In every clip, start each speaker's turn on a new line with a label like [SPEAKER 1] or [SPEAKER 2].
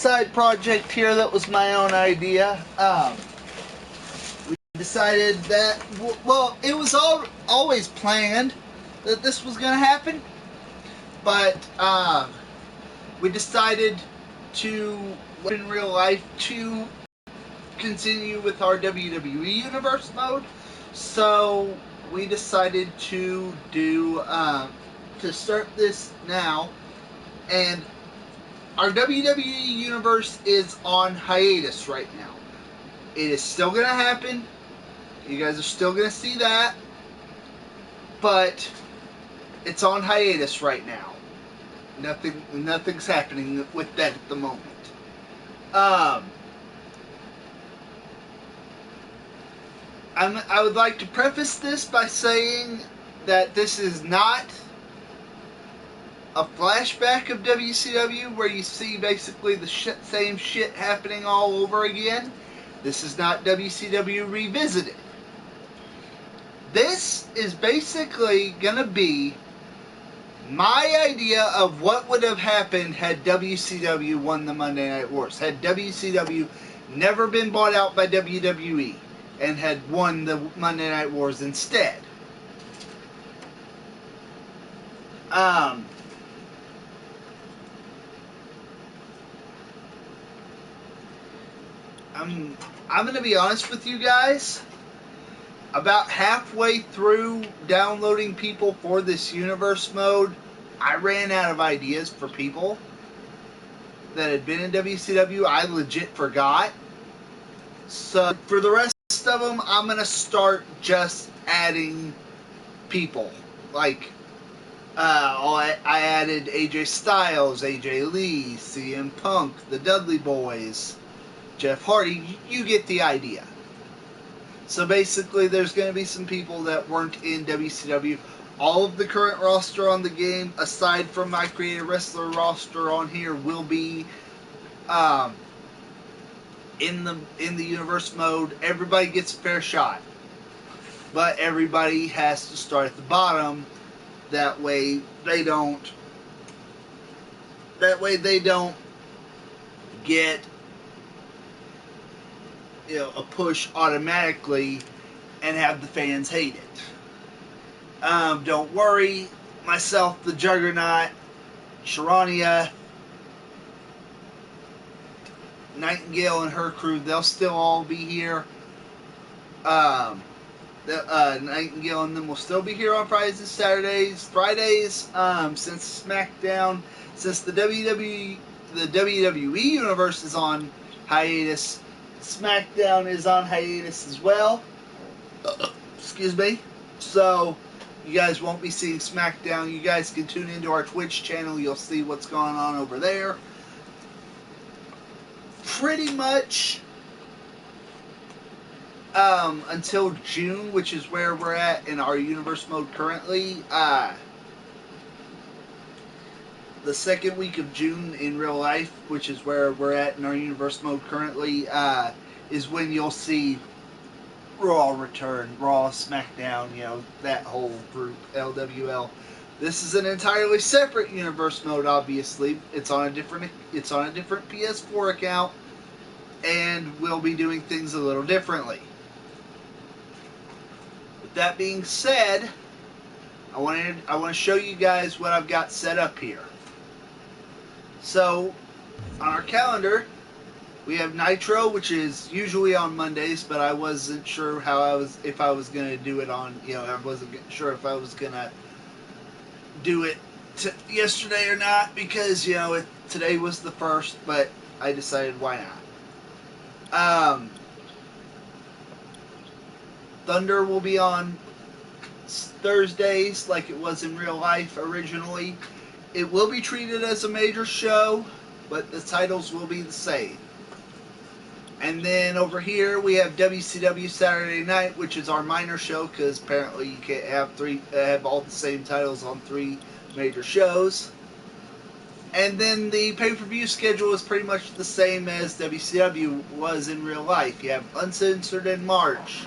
[SPEAKER 1] side project here that was my own idea. We decided that, well, it was always planned that this was going to happen, but we decided to, in real life, to continue with our WWE Universe Mode. So we decided to do to start this now, and our WWE Universe is on hiatus right now. It is still gonna happen. You guys are still gonna see that, but it's on hiatus right now. Nothing's happening with that at the moment. I would like to preface this by saying that this is not a flashback of WCW where you see basically the same shit happening all over again. This is not WCW Revisited. This is basically gonna be my idea of what would have happened had WCW won the Monday Night Wars. Had WCW never been bought out by WWE and had won the Monday Night Wars instead. I'm going to be honest with you guys. About halfway through downloading people for this universe mode, I ran out of ideas for people that had been in WCW. I legit forgot. So for the rest of them, I'm going to start just adding people. Like, I added AJ Styles, AJ Lee, CM Punk, the Dudley Boys, Jeff Hardy. You get the idea. So basically, there's going to be some people that weren't in WCW. All of the current roster on the game, aside from my creative wrestler roster on here, will be in the universe mode. Everybody gets a fair shot, but everybody has to start at the bottom. That way they don't get, you know, a push automatically and have the fans hate it. Don't worry, myself, the Juggernaut, Sharania, Nightingale and her crew, they'll still all be here. Nightingale and them will still be here on Fridays and Saturdays. Fridays, since SmackDown, since the WWE Universe is on hiatus, SmackDown is on hiatus as well. Excuse me. So, you guys won't be seeing SmackDown. You guys can tune into our Twitch channel. You'll see what's going on over there. Pretty much until June, which is where we're at in our universe mode currently. The second week of June in real life, which is where we're at in our universe mode currently, is when you'll see Raw return, Raw, SmackDown, you know, that whole group, LWL. This is an entirely separate universe mode, obviously. It's on a different PS4 account, and we'll be doing things a little differently. With that being said, I want to show you guys what I've got set up here. So, on our calendar, we have Nitro, which is usually on Mondays, but I wasn't sure if I was going to do it on, you know, I wasn't sure if I was going to do it yesterday or not, because, you know, today was the first, but I decided why not. Thunder will be on Thursdays like it was in real life originally. It will be treated as a major show, but the titles will be the same. And then over here we have WCW Saturday Night, which is our minor show, because apparently you can't have all the same titles on 3 major shows. And then the pay-per-view schedule is pretty much the same as WCW was in real life. You have Uncensored in March.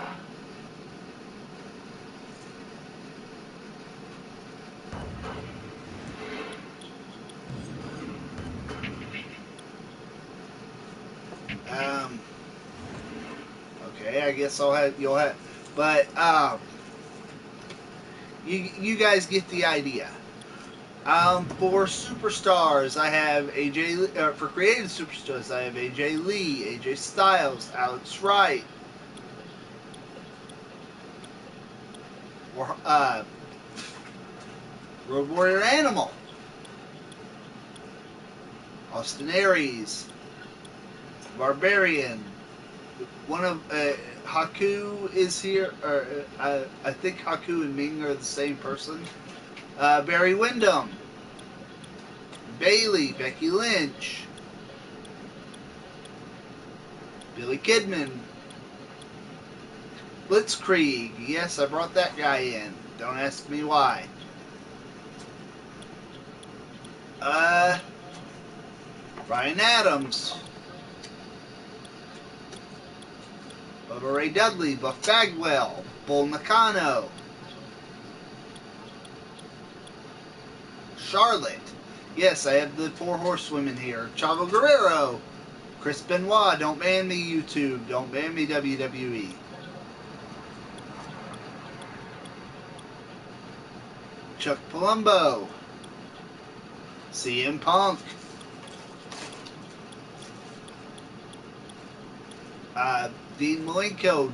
[SPEAKER 1] Okay, I guess you'll have, but you guys get the idea. For superstars, I have AJ. For creative superstars, I have AJ Lee, AJ Styles, Alex Wright, or Road Warrior Animal, Austin Aries, Barbarian. One of Haku is here, or I think Haku and Ming are the same person. Barry Windham, Bailey, Becky Lynch, Billy Kidman, Blitzkrieg. Yes, I brought that guy in. Don't ask me why. Brian Adams, Bubba Ray Dudley, Buff Bagwell, Bull Nakano, Charlotte. Yes, I have the 4 horsewomen here. Chavo Guerrero, Chris Benoit. Don't ban me, YouTube. Don't ban me, WWE. Chuck Palumbo, CM Punk, Dean Malenko,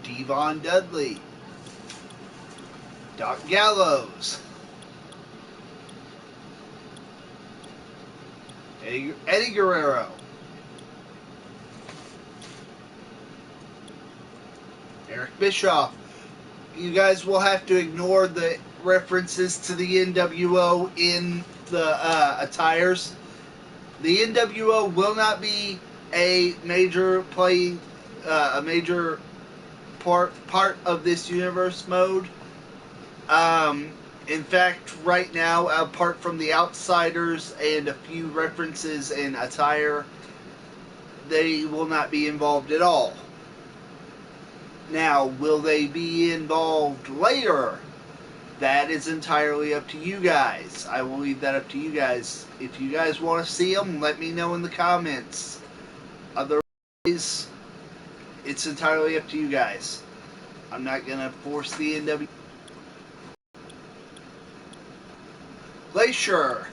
[SPEAKER 1] Devon Dudley, Doc Gallows, Eddie Guerrero, Eric Bischoff. You guys will have to ignore the references to the NWO in the attires. The NWO will not be a major part of this universe mode. In fact, right now, apart from the Outsiders and a few references in attire, they will not be involved at all. Now, will they be involved later? That is entirely up to you guys. I will leave that up to you guys. If you guys want to see them, let me know in the comments. Otherwise, it's entirely up to you guys. I'm not going to force the NW. Glacier.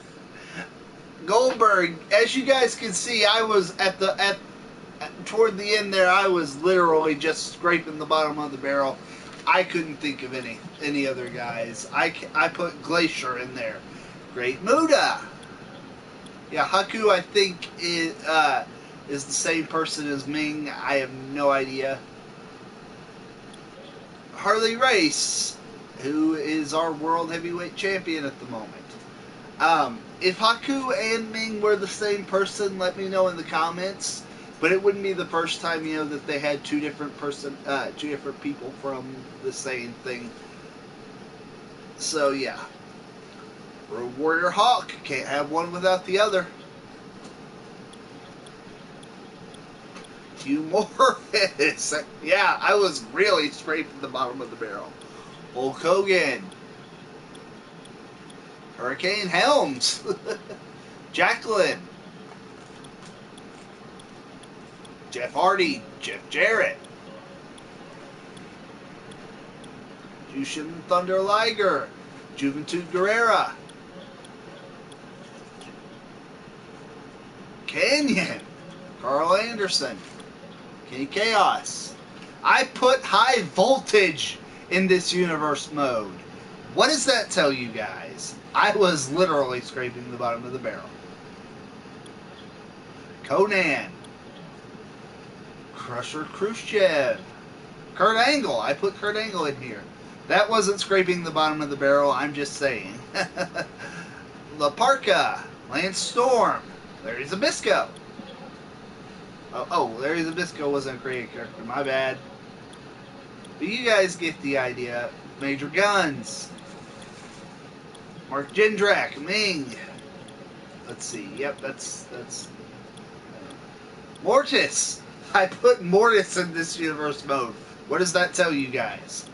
[SPEAKER 1] Goldberg. As you guys can see, I was toward the end there, I was literally just scraping the bottom of the barrel. I couldn't think of any other guys. I put Glacier in there. Great Muda. Yeah, Haku I think is the same person as Ming. I have no idea. Harley Race, who is our world heavyweight champion at the moment. If Haku and Ming were the same person, let me know in the comments. But it wouldn't be the first time, that they had two different people from the same thing. So yeah, Road Warrior Hawk, can't have one without the other. Hugh Morris, yeah, I was really scraping the bottom of the barrel. Hulk Hogan, Hurricane Helms, Jacqueline. Jeff Hardy, Jeff Jarrett, Jushin Thunder Liger, Juventud Guerrera, Canyon, Carl Anderson, Kenny Chaos. I put high voltage in this universe mode. What does that tell you guys? I was literally scraping the bottom of the barrel. Conan, Crusher Khrushchev, Kurt Angle. I put Kurt Angle in here. That wasn't scraping the bottom of the barrel, I'm just saying. La Parka, Lance Storm, Larry Zbyszko. Oh, Larry Zbyszko wasn't a created character, my bad. But you guys get the idea. Major Guns, Mark Jindrak, Ming. Let's see, yep, that's Mortis. I put Mortis in this universe mode. What does that tell you guys?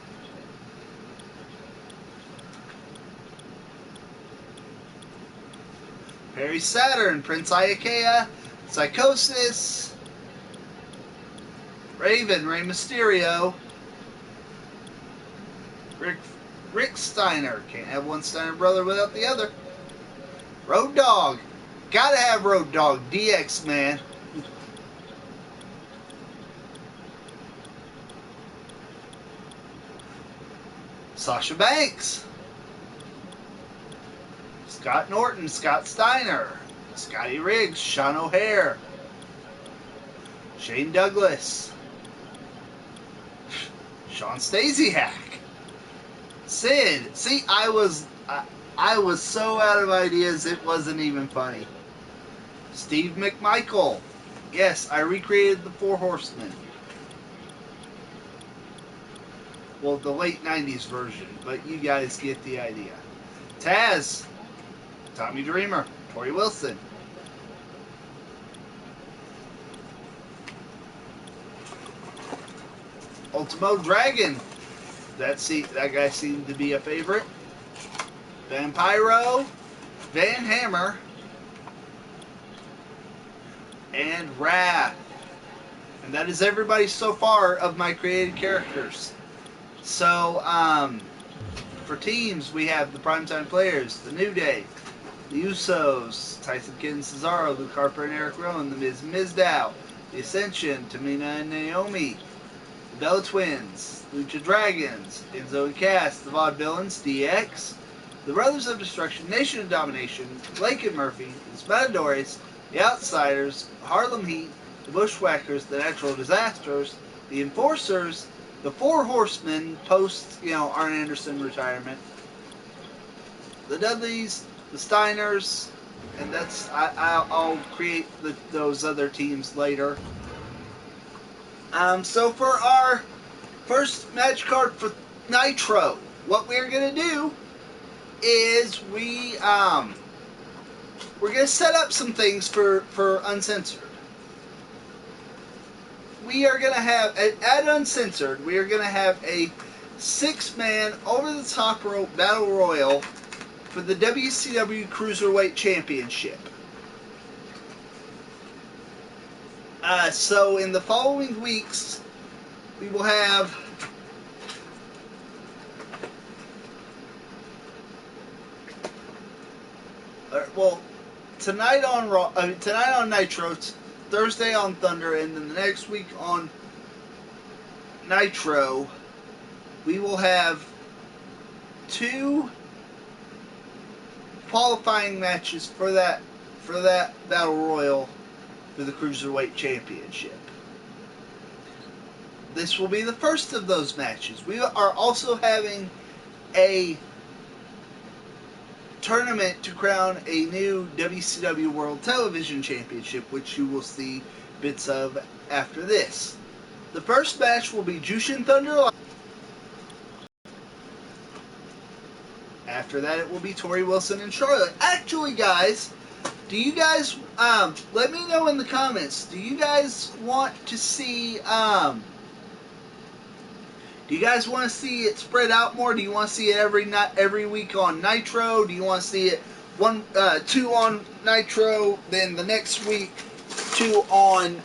[SPEAKER 1] Perry Saturn, Prince Iaukea, Psychosis, Raven, Rey Mysterio. Rick Steiner. Can't have one Steiner brother without the other. Road Dogg. Gotta have Road Dogg. DX, man. Sasha Banks. Scott Norton. Scott Steiner. Scotty Riggs. Sean O'Hare. Shane Douglas. Sean Stasiak. Sid. See, I was so out of ideas it wasn't even funny. Steve McMichael. Yes, I recreated the Four Horsemen. Well, the late 90s version, but you guys get the idea. Taz. Tommy Dreamer. Tori Wilson. Ultimo Dragon. That guy seemed to be a favorite. Vampiro, Van Hammer, and Wrath. And that is everybody so far of my created characters. So, for teams, we have the Primetime Players, the New Day, the Usos, Tyson Kidd and Cesaro, Luke Harper and Eric Rowan, the Miz and Mizdow, the Ascension, Tamina and Naomi, the Bella Twins, Lucha Dragons, Enzo and Cass, the Vaudevillains, DX, the Brothers of Destruction, Nation of Domination, Blake and Murphy, the Matadores, the Outsiders, Harlem Heat, the Bushwhackers, the Natural Disasters, the Enforcers, the Four Horsemen post, Arn Anderson retirement, the Dudleys, the Steiners, and that's I'll create those other teams later. So for our first match card for Nitro, what we're gonna do is we're gonna set up some things for Uncensored. We are gonna have at Uncensored. We are gonna have a 6-man over-the-top rope battle royal for the WCW Cruiserweight Championship. So in the following weeks, we will have tonight on Nitro, Thursday on Thunder, and then the next week on Nitro, we will have 2 qualifying matches for that battle royal for the Cruiserweight Championship. This will be the first of those matches. We are also having a tournament to crown a new WCW World Television Championship, which you will see bits of after this. The first match will be Jushin Thunder. After that, it will be Tori Wilson and Charlotte. Actually, guys, do you guys let me know in the comments? Do you guys want to see do you guys want to see it spread out more? Do you want to see it every week on Nitro? Do you want to see it 2 on Nitro, then the next week 2 on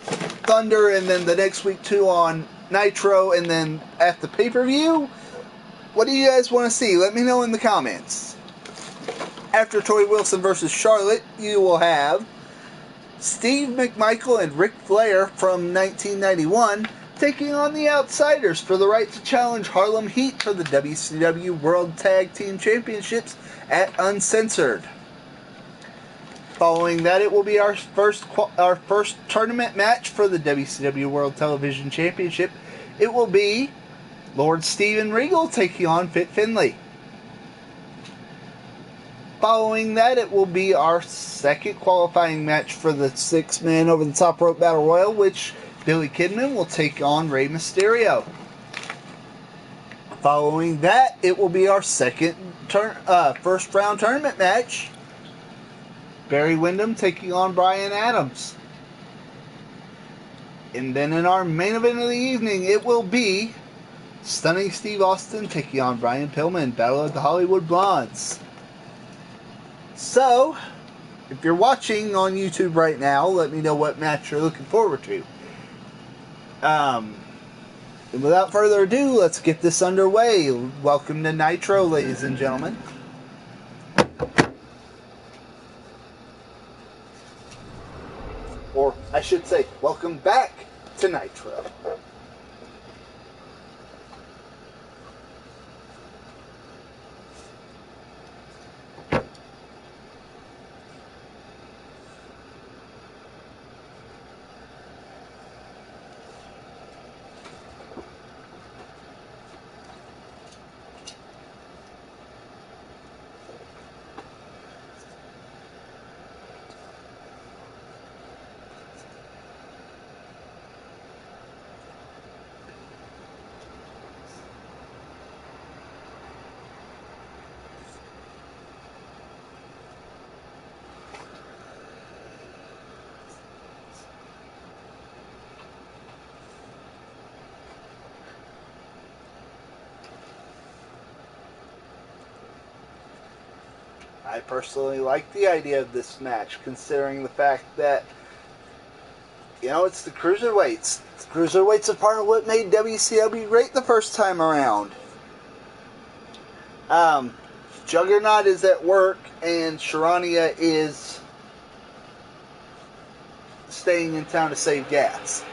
[SPEAKER 1] Thunder, and then the next week 2 on Nitro, and then at the pay-per-view? What do you guys want to see? Let me know in the comments. After Tori Wilson versus Charlotte, you will have Steve McMichael and Ric Flair from 1991 taking on the Outsiders for the right to challenge Harlem Heat for the WCW World Tag Team Championships at Uncensored. Following that, it will be our first tournament match for the WCW World Television Championship. It will be Lord Steven Regal taking on Fit Finlay. Following that, it will be our second qualifying match for the 6-man over-the-top rope battle royal, which Billy Kidman will take on Rey Mysterio. Following that, it will be our first round tournament match. Barry Windham taking on Brian Adams. And then in our main event of the evening, it will be Stunning Steve Austin taking on Brian Pillman, Battle of the Hollywood Blondes. So, if you're watching on YouTube right now, let me know what match you're looking forward to. And without further ado, let's get this underway. Welcome to Nitro, ladies and gentlemen. Or I should say, welcome back to Nitro. I personally like the idea of this match, considering the fact that, you know, it's the cruiserweights. The cruiserweights are part of what made WCW great the first time around. Juggernaut is at work, and Sharania is staying in town to save gas.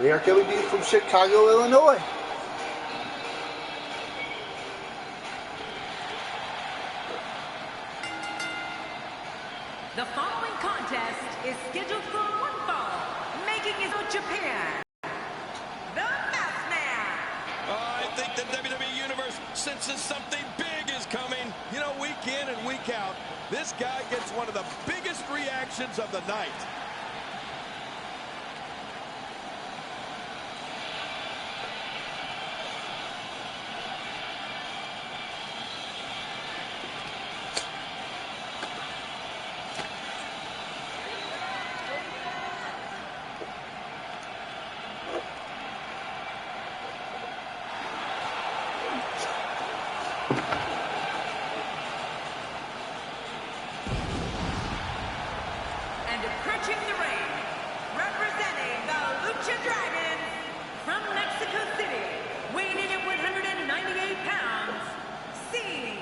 [SPEAKER 1] We are coming to you from Chicago, Illinois.
[SPEAKER 2] The following contest is scheduled for one fall, making his way to Japan, the Masked Man.
[SPEAKER 3] I think the WWE Universe senses something big is coming. You know, week in and week out, this guy gets one of the biggest reactions of the night.
[SPEAKER 2] And approaching the ring, representing the Lucha Dragons from Mexico City, weighing in at 198 pounds, Cena.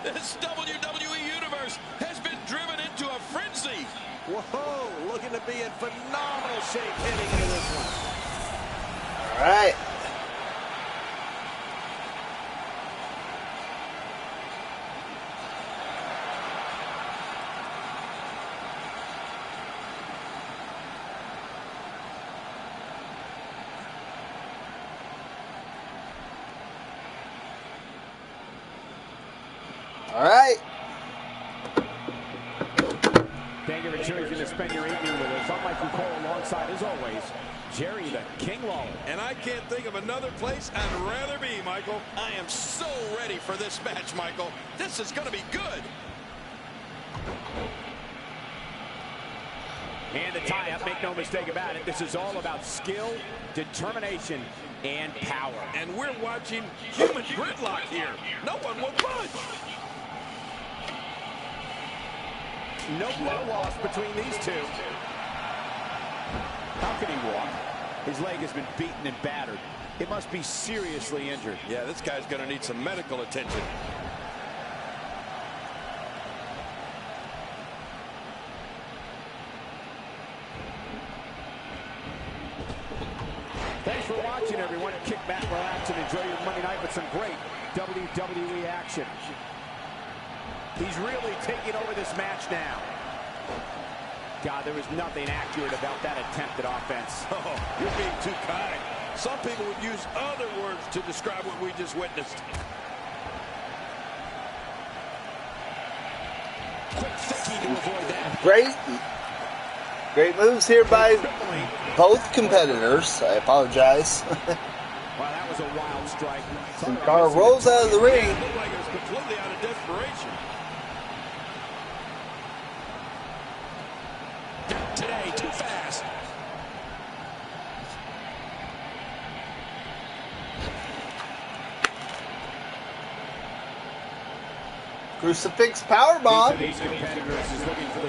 [SPEAKER 3] This WWE Universe has been driven into a frenzy.
[SPEAKER 4] Whoa, looking to be in phenomenal shape heading into this one.
[SPEAKER 1] All right. All right.
[SPEAKER 4] Thank you for choosing to spend your evening with us. I'm Michael Cole alongside, as always, Jerry the King Lawler.
[SPEAKER 3] And I can't think of another place I'd rather be, Michael. I am so ready for this match, Michael. This is going to be good.
[SPEAKER 4] And the tie-up, make no mistake about it, this is all about skill, determination, and power.
[SPEAKER 3] And we're watching human gridlock here. No one will budge.
[SPEAKER 4] No blood lost between these two. How can he walk? His leg has been beaten and battered. It must be seriously injured.
[SPEAKER 3] Yeah, this guy's going to need some medical attention.
[SPEAKER 4] Thanks for watching, everyone. Kick back, relax, and enjoy your Monday night with some great WWE action. He's really taking over this match now. God, there was nothing accurate about that attempt at offense.
[SPEAKER 3] Oh, you're being too kind. Some people would use other words to describe what we just witnessed.
[SPEAKER 4] Quick thinking to avoid that.
[SPEAKER 1] Great moves here by both competitors. I apologize.
[SPEAKER 4] Wow, that was a wild strike.
[SPEAKER 1] Sin Cara rolls out of the ring.
[SPEAKER 3] It looked like it was completely out of desperation. Today, too fast.
[SPEAKER 1] Crucifix powerbomb.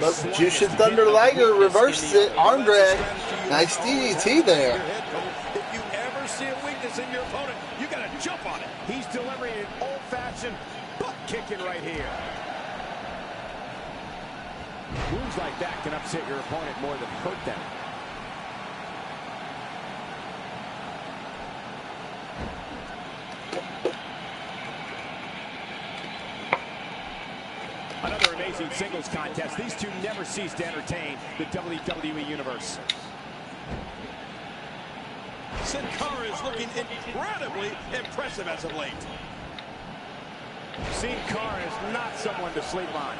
[SPEAKER 1] But Jushin Thunder Liger reverses it. Arm drag. Nice DDT there.
[SPEAKER 3] If you ever see a weakness in your opponent, you got to jump on it.
[SPEAKER 4] He's delivering an old-fashioned butt kicking right here. Moves like that can upset your opponent more than hurt them. Another amazing singles contest. These two never cease to entertain the WWE Universe.
[SPEAKER 3] Sin Cara is looking incredibly impressive as of late.
[SPEAKER 4] Sin Cara is not someone to sleep on.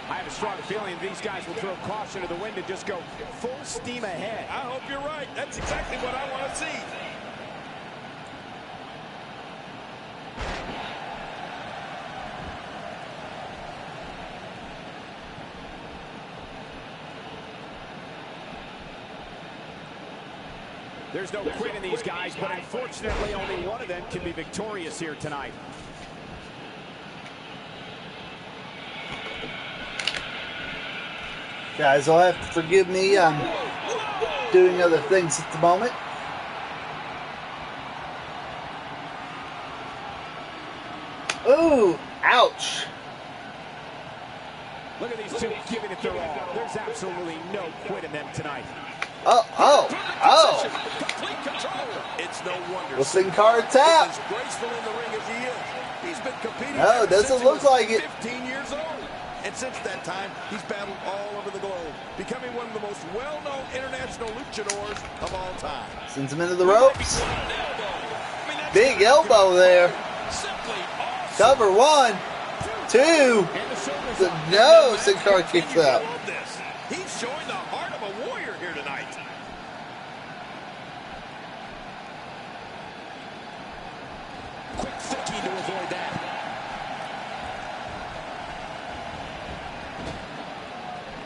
[SPEAKER 4] I have a strong feeling these guys will throw caution to the wind and just go full steam ahead.
[SPEAKER 3] I hope you're right. That's exactly what I want to see.
[SPEAKER 4] There's no quit in these guys, but unfortunately only one of them can be victorious here tonight.
[SPEAKER 1] Guys, you'll have to forgive me. I'm doing other things at the moment. Ooh, ouch.
[SPEAKER 4] Look at these two giving it their all. There's absolutely no quit in them tonight.
[SPEAKER 1] Oh.
[SPEAKER 3] Complete control. It's no wonder.
[SPEAKER 1] Well, Sin Cara tap.
[SPEAKER 3] As graceful in the ring as he is, he's been competing.
[SPEAKER 1] No, it doesn't look like it.
[SPEAKER 3] 15 years old. And since that time, he's battled all over the globe, becoming one of the most well-known international luchadors of all time.
[SPEAKER 1] Sends him into the ropes. Big elbow there.
[SPEAKER 3] Simply awesome.
[SPEAKER 1] Cover 1, 2. No, Sin Cara kicks out.
[SPEAKER 3] He's showing the heart of a warrior here tonight.
[SPEAKER 4] Quick thinking to avoid that.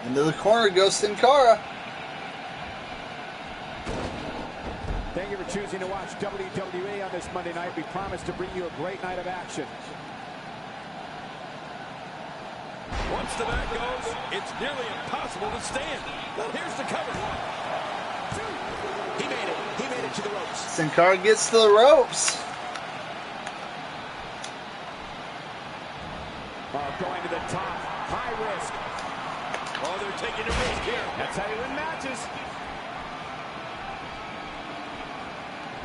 [SPEAKER 1] Into the corner goes Sin Cara.
[SPEAKER 4] Thank you for choosing to watch WWE on this Monday night. We promise to bring you a great night of action.
[SPEAKER 3] Once the back goes, it's nearly impossible to stand. Here's the cover. He made it. He made it to the ropes.
[SPEAKER 1] Sin Cara gets to the ropes.
[SPEAKER 4] Going to the top. High risk.
[SPEAKER 3] Oh, they're taking a risk here.
[SPEAKER 4] That's how you win matches.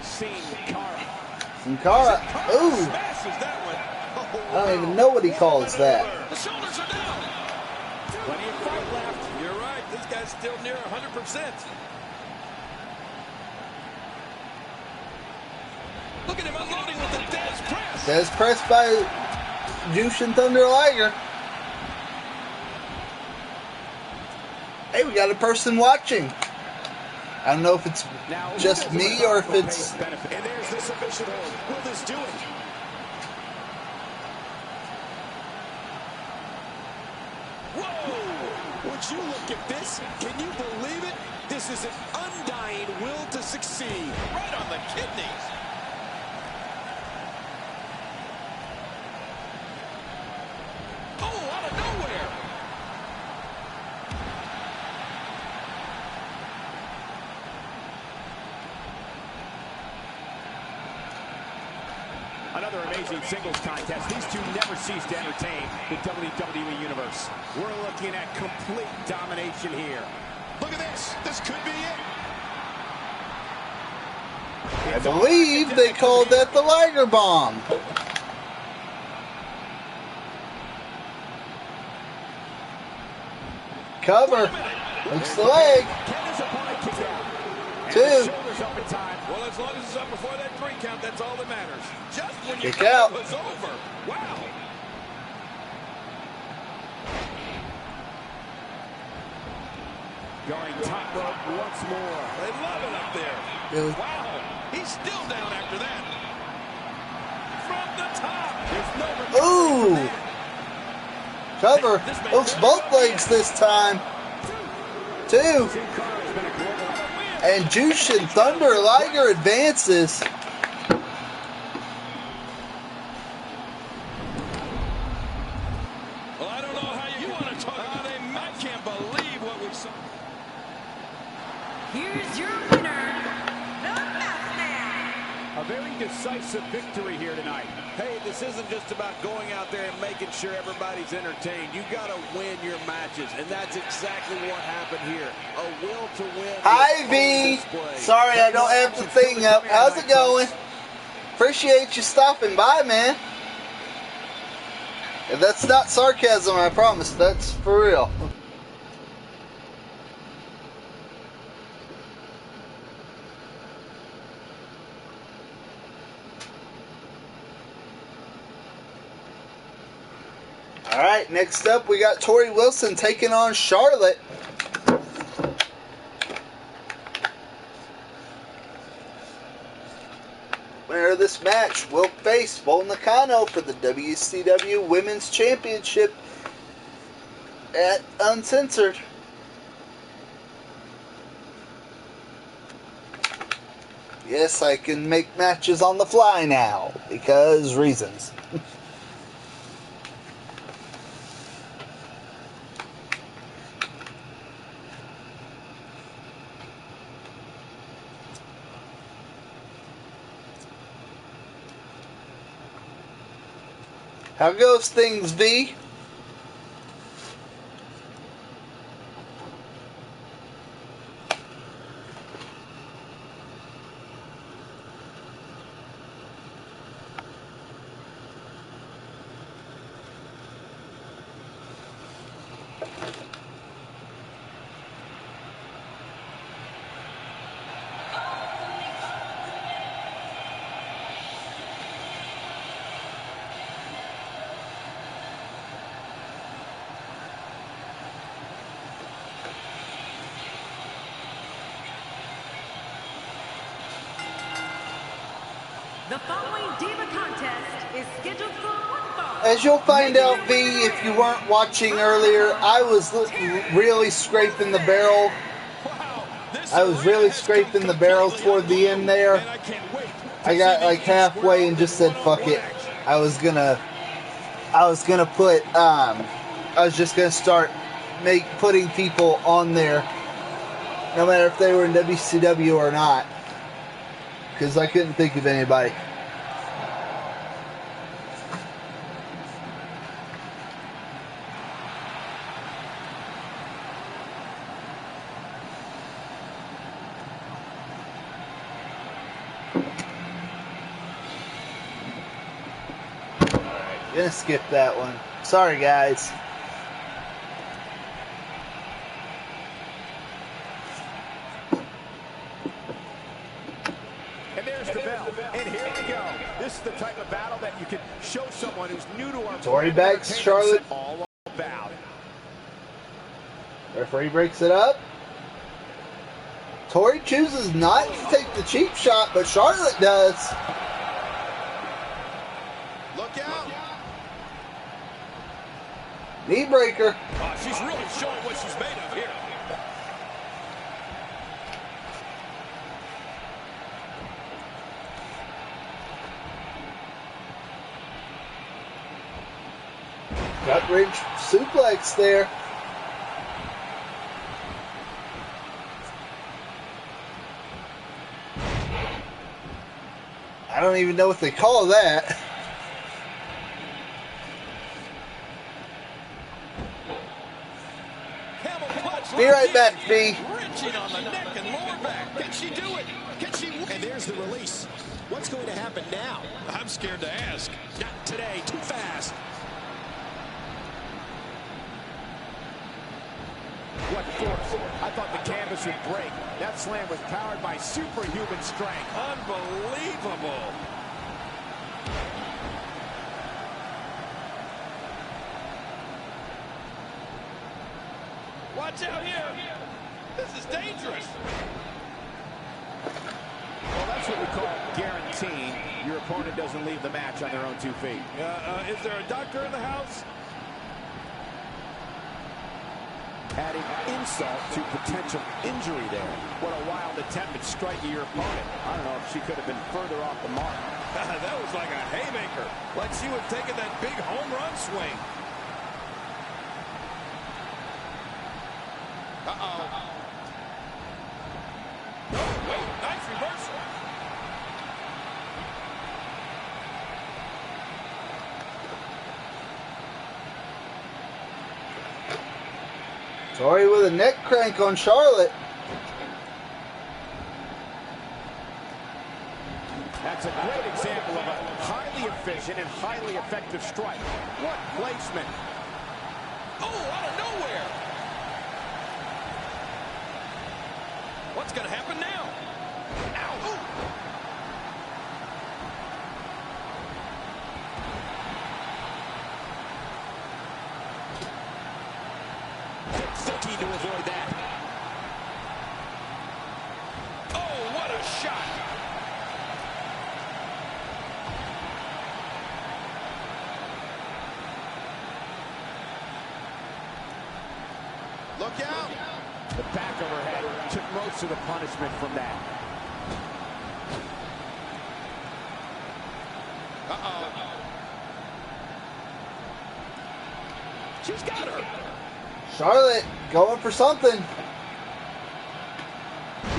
[SPEAKER 4] Sin Cara.
[SPEAKER 1] Ooh.
[SPEAKER 3] Smashes that one. Oh,
[SPEAKER 1] I don't even know what he calls that.
[SPEAKER 3] the shoulders are down.
[SPEAKER 4] Plenty of fight left.
[SPEAKER 3] You're right. This guy's still near 100%. Look at him unloading with the Dez press.
[SPEAKER 1] Dez press by Jushin Thunder Liger. Hey, we got a person watching. I don't know if it's just me or if it's...
[SPEAKER 4] And there's the submission hold. Will this do it? Whoa! Would you look at this? Can you believe it? This is an undying will to succeed.
[SPEAKER 3] Right on the kidneys. Oh, out of nowhere.
[SPEAKER 4] Another amazing singles contest. These two never cease to entertain the WWE Universe. We're looking at complete domination here.
[SPEAKER 3] Look at this. This could be it.
[SPEAKER 1] I believe they called that the Liger Bomb. Cover. Hooks the leg.
[SPEAKER 4] Can his opponent kick out? And
[SPEAKER 1] 2.
[SPEAKER 4] the shoulders up in time.
[SPEAKER 3] Well, as long as it's up before that 3 count, that's all that matters. Just when you
[SPEAKER 1] Kick
[SPEAKER 3] thought
[SPEAKER 1] out.
[SPEAKER 3] it was over. Wow.
[SPEAKER 4] Going top rope once more.
[SPEAKER 3] They love it up there.
[SPEAKER 1] Really?
[SPEAKER 3] Wow. He's still down after that. From the top.
[SPEAKER 4] There's no
[SPEAKER 1] Ooh.
[SPEAKER 4] recovery from that.
[SPEAKER 1] Cover. Hooks both legs this time. 2.
[SPEAKER 4] Sin Cara has been a great
[SPEAKER 1] And Jushin Thunder Liger advances.
[SPEAKER 3] Well, I don't know how you want to talk about it. I can't believe what we saw.
[SPEAKER 2] Here's your winner, the Masked Man.
[SPEAKER 4] A very decisive victory here tonight.
[SPEAKER 3] Hey, this isn't just about going out there and making sure everybody's entertained. You got to win your matches, and that's exactly what happened here. A will to win.
[SPEAKER 1] Hi, V. Sorry, I don't have the thing up. How's it going? Appreciate you stopping by, man. If that's not sarcasm, I promise. That's for real. All right, next up we got Tori Wilson taking on Charlotte. Winner of this match will face Bull Nakano for the WCW Women's Championship at Uncensored. Yes, I can make matches on the fly now because reasons. How goes things, V?
[SPEAKER 2] The following Diva contest is scheduled for one fall.
[SPEAKER 1] As you'll find out, V, if you weren't watching earlier, I was really scraping the barrel. I was really scraping the barrel toward the end there. I got like halfway and just said, fuck it. I was just gonna start putting people on there, no matter if they were in WCW or not. Because I couldn't think of anybody. Alright, gonna skip that one. Sorry, guys.
[SPEAKER 4] And here we go. This is the type of battle that you can show someone who's new to our
[SPEAKER 1] Tori backs Charlotte.
[SPEAKER 4] All about it.
[SPEAKER 1] Referee breaks it up. Tori chooses not to take the cheap shot, but Charlotte does.
[SPEAKER 3] Look out.
[SPEAKER 1] Knee breaker.
[SPEAKER 3] Oh, she's really showing what she's made of here.
[SPEAKER 1] Gut-wrench suplex there. I don't even know what they call that. Be right back, B.
[SPEAKER 3] Wrenching on the neck and lower back. Can she do it? Can she?
[SPEAKER 5] And there's the release. What's going to happen now?
[SPEAKER 3] I'm scared to ask.
[SPEAKER 5] Not today. Too fast.
[SPEAKER 4] What force. I thought the canvas would break. That slam was powered by superhuman strength.
[SPEAKER 3] Unbelievable. Watch out here. This is dangerous.
[SPEAKER 4] Well, that's what we call guaranteeing your opponent doesn't leave the match on their own 2 feet.
[SPEAKER 3] Is there a doctor in the house?
[SPEAKER 4] adding insult to potential injury there. What a wild attempt at striking your opponent. I don't know if she could have been further off the mark.
[SPEAKER 3] That was like a haymaker, like she was taking that big home run swing. Uh-oh. Oh, wait, nice reversal.
[SPEAKER 1] Tori with a neck crank on Charlotte.
[SPEAKER 4] That's a great example of a highly efficient and highly effective strike. What placement.
[SPEAKER 3] Oh, out of nowhere. What's going to happen now? Ow. Ooh.
[SPEAKER 5] Thinking to avoid that.
[SPEAKER 3] Oh, what a shot. Look out.
[SPEAKER 4] The back of her head took most of the punishment from that.
[SPEAKER 3] Uh-oh. She's got her.
[SPEAKER 1] Charlotte going for something.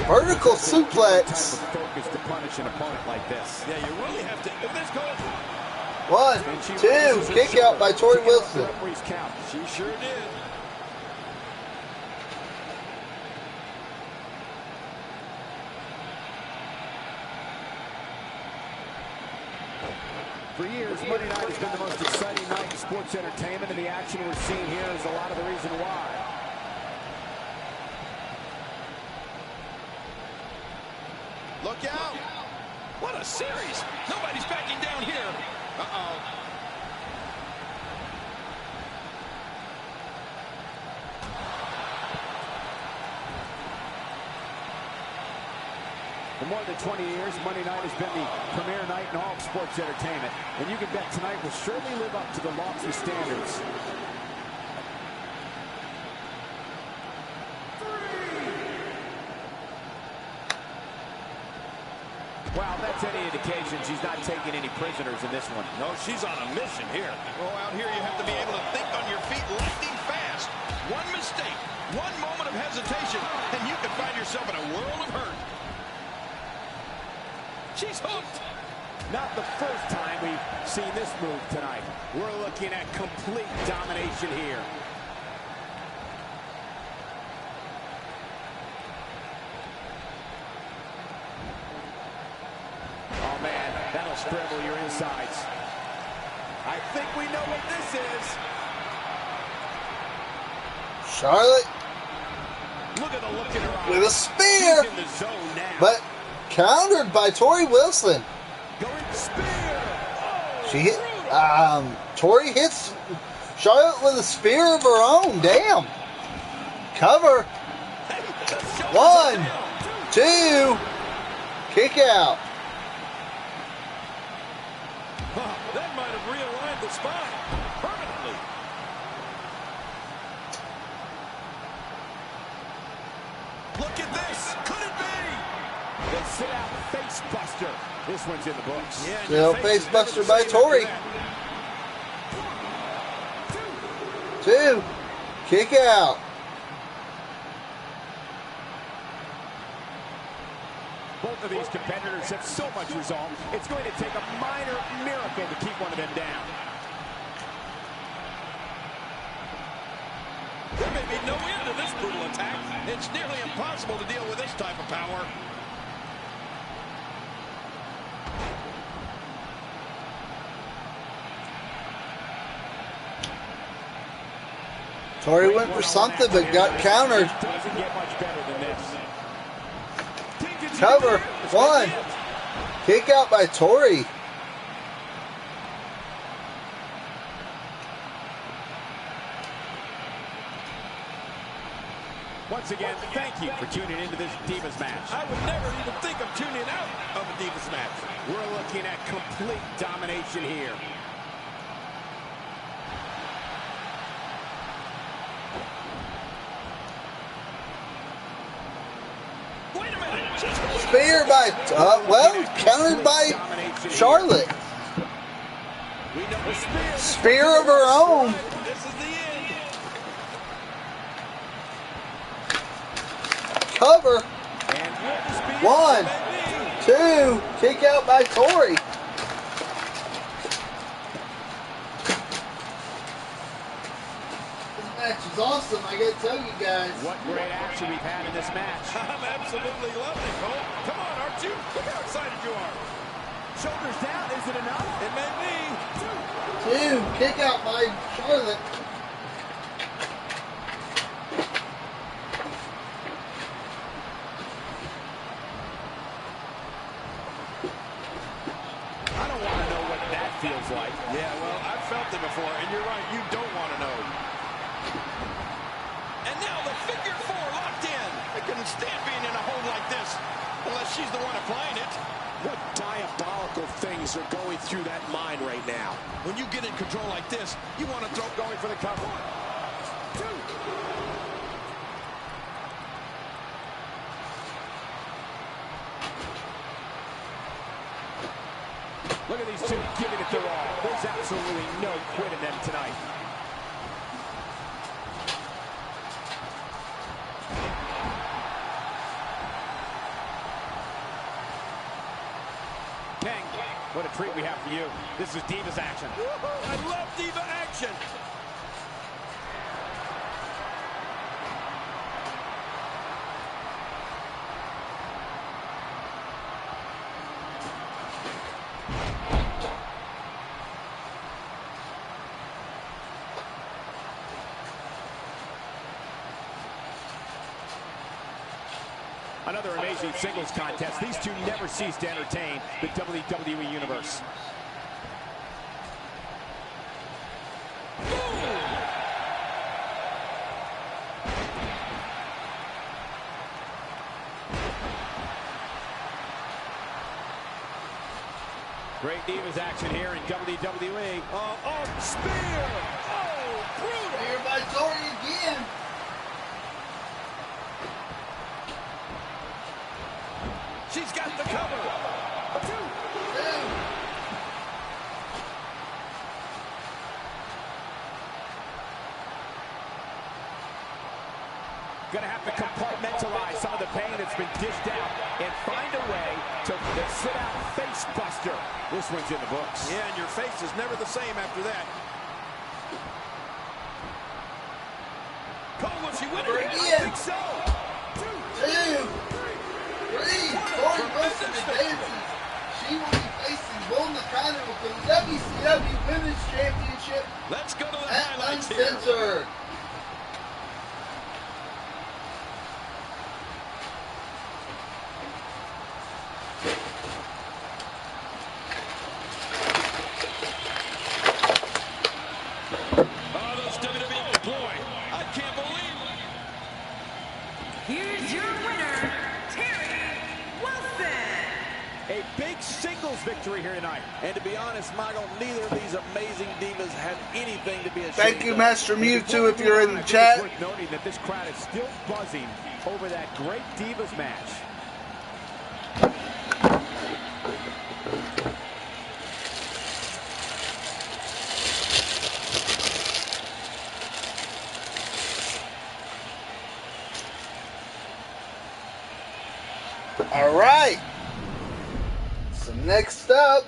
[SPEAKER 1] Vertical suplex.
[SPEAKER 4] Type of focus to punish an opponent like this.
[SPEAKER 3] Yeah, you really have to. If this goes.
[SPEAKER 1] 1, 2, kick out by Tori Wilson.
[SPEAKER 3] She sure did.
[SPEAKER 4] For years, Monday night has been the most exciting night in sports entertainment, and the action we're seeing here is a lot of the reason why.
[SPEAKER 3] Look out. What a series. Nobody's backing down here. Uh-oh.
[SPEAKER 4] For more than 20 years, Monday night has been the premier night in all of sports entertainment. And you can bet tonight will surely live up to the lofty standards. Wow, that's any indication she's not taking any prisoners in this one.
[SPEAKER 3] No, she's on a mission here. Oh, out here you have to be able to think on your feet lightning fast. One mistake, one moment of hesitation, and you can find yourself in a world of hurt. She's hooked.
[SPEAKER 4] Not the first time we've seen this move tonight. We're looking at complete domination here. Oh, man, that'll scramble your insides. I think we know what this is.
[SPEAKER 1] Charlotte
[SPEAKER 4] Look at the look in her eyes.
[SPEAKER 1] with a spear,
[SPEAKER 4] She's in the zone now.
[SPEAKER 1] but countered by Tori Wilson.
[SPEAKER 4] Going spear. Oh,
[SPEAKER 1] She hit. Tori hits Charlotte with a spear of her own. Damn. Cover. 1, 2, kick out.
[SPEAKER 3] That might have realigned the spine permanently. Look at this. Could it be?
[SPEAKER 4] the sit-out face buster. This one's in the books.
[SPEAKER 3] Yeah, and
[SPEAKER 1] Still
[SPEAKER 3] your face
[SPEAKER 1] face
[SPEAKER 3] is never
[SPEAKER 1] buster
[SPEAKER 3] the
[SPEAKER 1] by
[SPEAKER 3] same
[SPEAKER 1] Tori.
[SPEAKER 3] after that.
[SPEAKER 1] 2, kick out.
[SPEAKER 4] Both of these competitors have so much resolve. It's going to take a minor miracle to keep one of them down.
[SPEAKER 3] There may be no end to this brutal attack. It's nearly impossible to deal with this type of power.
[SPEAKER 1] Tori went for something but got countered.
[SPEAKER 4] It doesn't get much better than this.
[SPEAKER 1] Cover. 1, kick out by Tori.
[SPEAKER 4] Once again, thank you for tuning into this Divas match.
[SPEAKER 3] I would never even think of tuning out of a Divas match.
[SPEAKER 4] We're looking at complete domination here.
[SPEAKER 1] spear by, well, countered by Charlotte.
[SPEAKER 3] We know the spear.
[SPEAKER 1] Spear of her own.
[SPEAKER 3] This is the end.
[SPEAKER 1] Cover.
[SPEAKER 3] And will the spear
[SPEAKER 1] 1, 2, kick out by Tori. This match is awesome, I gotta tell you guys.
[SPEAKER 4] What great action we've had in this match.
[SPEAKER 3] I'm absolutely loving it, Cole. Come on, aren't you? Look how excited you are.
[SPEAKER 4] Shoulders down, is it enough?
[SPEAKER 3] It may be.
[SPEAKER 1] 2, kick out by Charlotte.
[SPEAKER 4] I don't want to know what that feels like.
[SPEAKER 3] Yeah, well, I've felt it before, and you're right, you don't want to know. And now the figure 4 locked in. I couldn't stand being in a hold like this, unless she's the one applying it.
[SPEAKER 5] What diabolical things are going through that mind right now?
[SPEAKER 3] When you get in control like this, you want to throw going for the cover. 1, 2.
[SPEAKER 4] Look at these two giving it their all. There's absolutely no quit in them tonight. King, what a treat we have for you. This is Divas action.
[SPEAKER 3] I love Diva action.
[SPEAKER 4] Another amazing singles contest. These two never cease to entertain the WWE Universe. Great Divas action here in WWE.
[SPEAKER 3] Spear. Oh, brutal.
[SPEAKER 1] Spear by Tori again.
[SPEAKER 3] She's got the cover. 2.
[SPEAKER 4] Gonna have to compartmentalize some of the pain that's been dished out and find a way to sit out face buster. This one's in the books.
[SPEAKER 3] Yeah, and your face is never the same after that. Cole, will she win it? I think so.
[SPEAKER 1] 2, 3. Tori Wilson advances. She will be facing Bull Nakano for the WCW Women's Championship
[SPEAKER 3] Let's go to the
[SPEAKER 1] at
[SPEAKER 3] highlights here.
[SPEAKER 1] Uncensored.
[SPEAKER 3] Oh, those WWE, boy, I can't believe it.
[SPEAKER 2] Here's your winner, Terry Wilson.
[SPEAKER 5] A big singles victory here tonight. And to be honest, Michael, neither of these amazing divas have anything to be ashamed
[SPEAKER 1] Thank you,
[SPEAKER 5] of.
[SPEAKER 1] Master Mewtwo, if you're in the
[SPEAKER 4] I think
[SPEAKER 1] chat.
[SPEAKER 4] It's worth noting that this crowd is still buzzing over that great Divas match.
[SPEAKER 1] All right. So next up,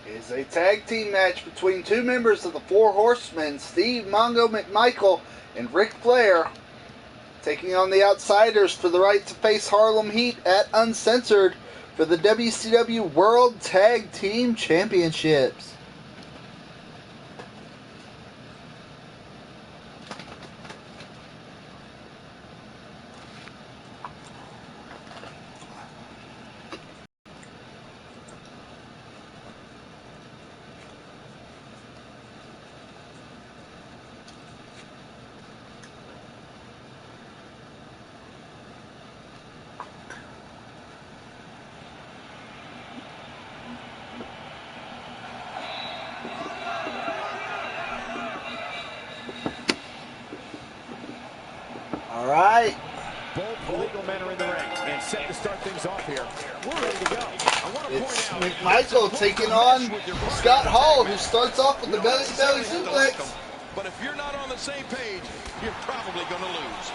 [SPEAKER 1] is a tag team match between two members of the Four Horsemen, Steve Mongo McMichael and Ric Flair, taking on the Outsiders for the right to face Harlem Heat at Uncensored for the WCW World Tag Team Championships. All right.
[SPEAKER 4] Both legal men are in the ring and set to start things off here. We're ready to go. I want to
[SPEAKER 1] It's
[SPEAKER 4] point out,
[SPEAKER 1] McMichael taking on Scott Hall, who starts off with the belly-to-belly suplex.
[SPEAKER 3] But if you're not on the same page, you're probably going to lose.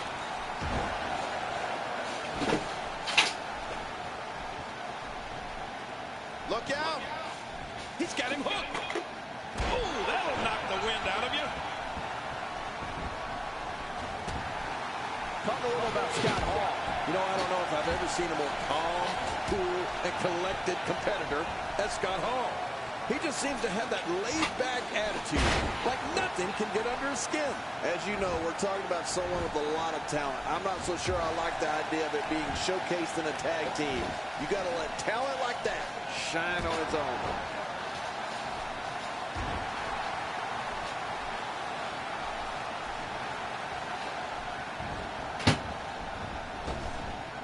[SPEAKER 3] Look out. He's got him hooked. Oh, that'll knock the wind out of you.
[SPEAKER 5] Talk a little about Scott Hall. You know, I don't know if I've ever seen a more calm, cool, and collected competitor as Scott Hall. He just seems to have that laid-back attitude, like nothing can get under his skin.
[SPEAKER 6] As you know, we're talking about someone with a lot of talent. I'm not so sure I like the idea of it being showcased in a tag team. You got to let talent like that shine on its own.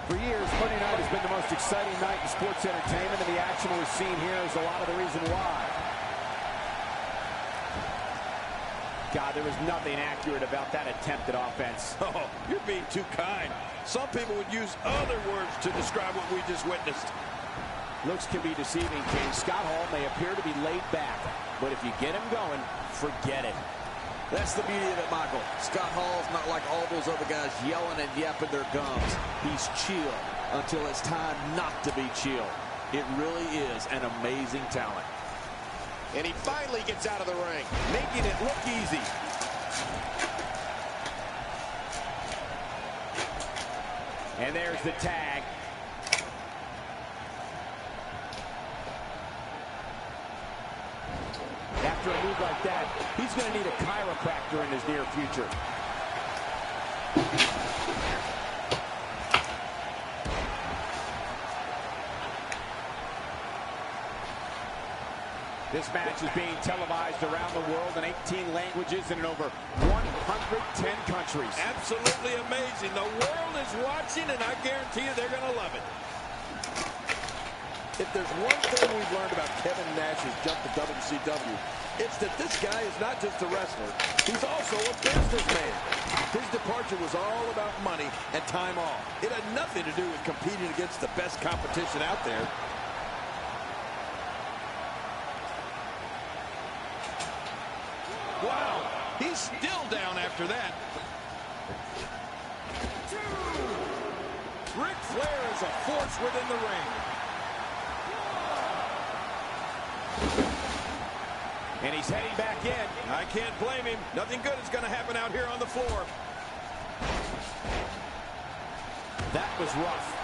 [SPEAKER 4] for years, Monday night has been the most exciting night in sports entertainment, and the action we're seeing here is a lot of the reason why. God, there was nothing accurate about that attempt at offense.
[SPEAKER 3] Oh, you're being too kind. Some people would use other words to describe what we just witnessed.
[SPEAKER 4] Looks can be deceiving, King. Scott Hall may appear to be laid back, but if you get him going, forget it.
[SPEAKER 6] That's the beauty of it, Michael. Scott Hall's not like all those other guys yelling and yapping their gums. He's chill until it's time not to be chill. It really is an amazing talent.
[SPEAKER 3] And he finally gets out of the ring, making it look easy.
[SPEAKER 4] And there's the tag. After a move like that, he's going to need a chiropractor in his near future. This match is being televised around the world in 18 languages and in over 110 countries.
[SPEAKER 3] Absolutely amazing. The world is watching, and I guarantee you they're going to love it.
[SPEAKER 5] If there's one thing we've learned about Kevin Nash's jump to WCW, it's that this guy is not just a wrestler. He's also a businessman.
[SPEAKER 3] His departure was all about money and time off. It had nothing to do with competing against the best competition out there. Wow, he's still down after that. Ric Flair is a force within the ring.
[SPEAKER 4] And he's heading back in.
[SPEAKER 3] I can't blame him. Nothing good is going to happen out here on the floor.
[SPEAKER 4] That was rough.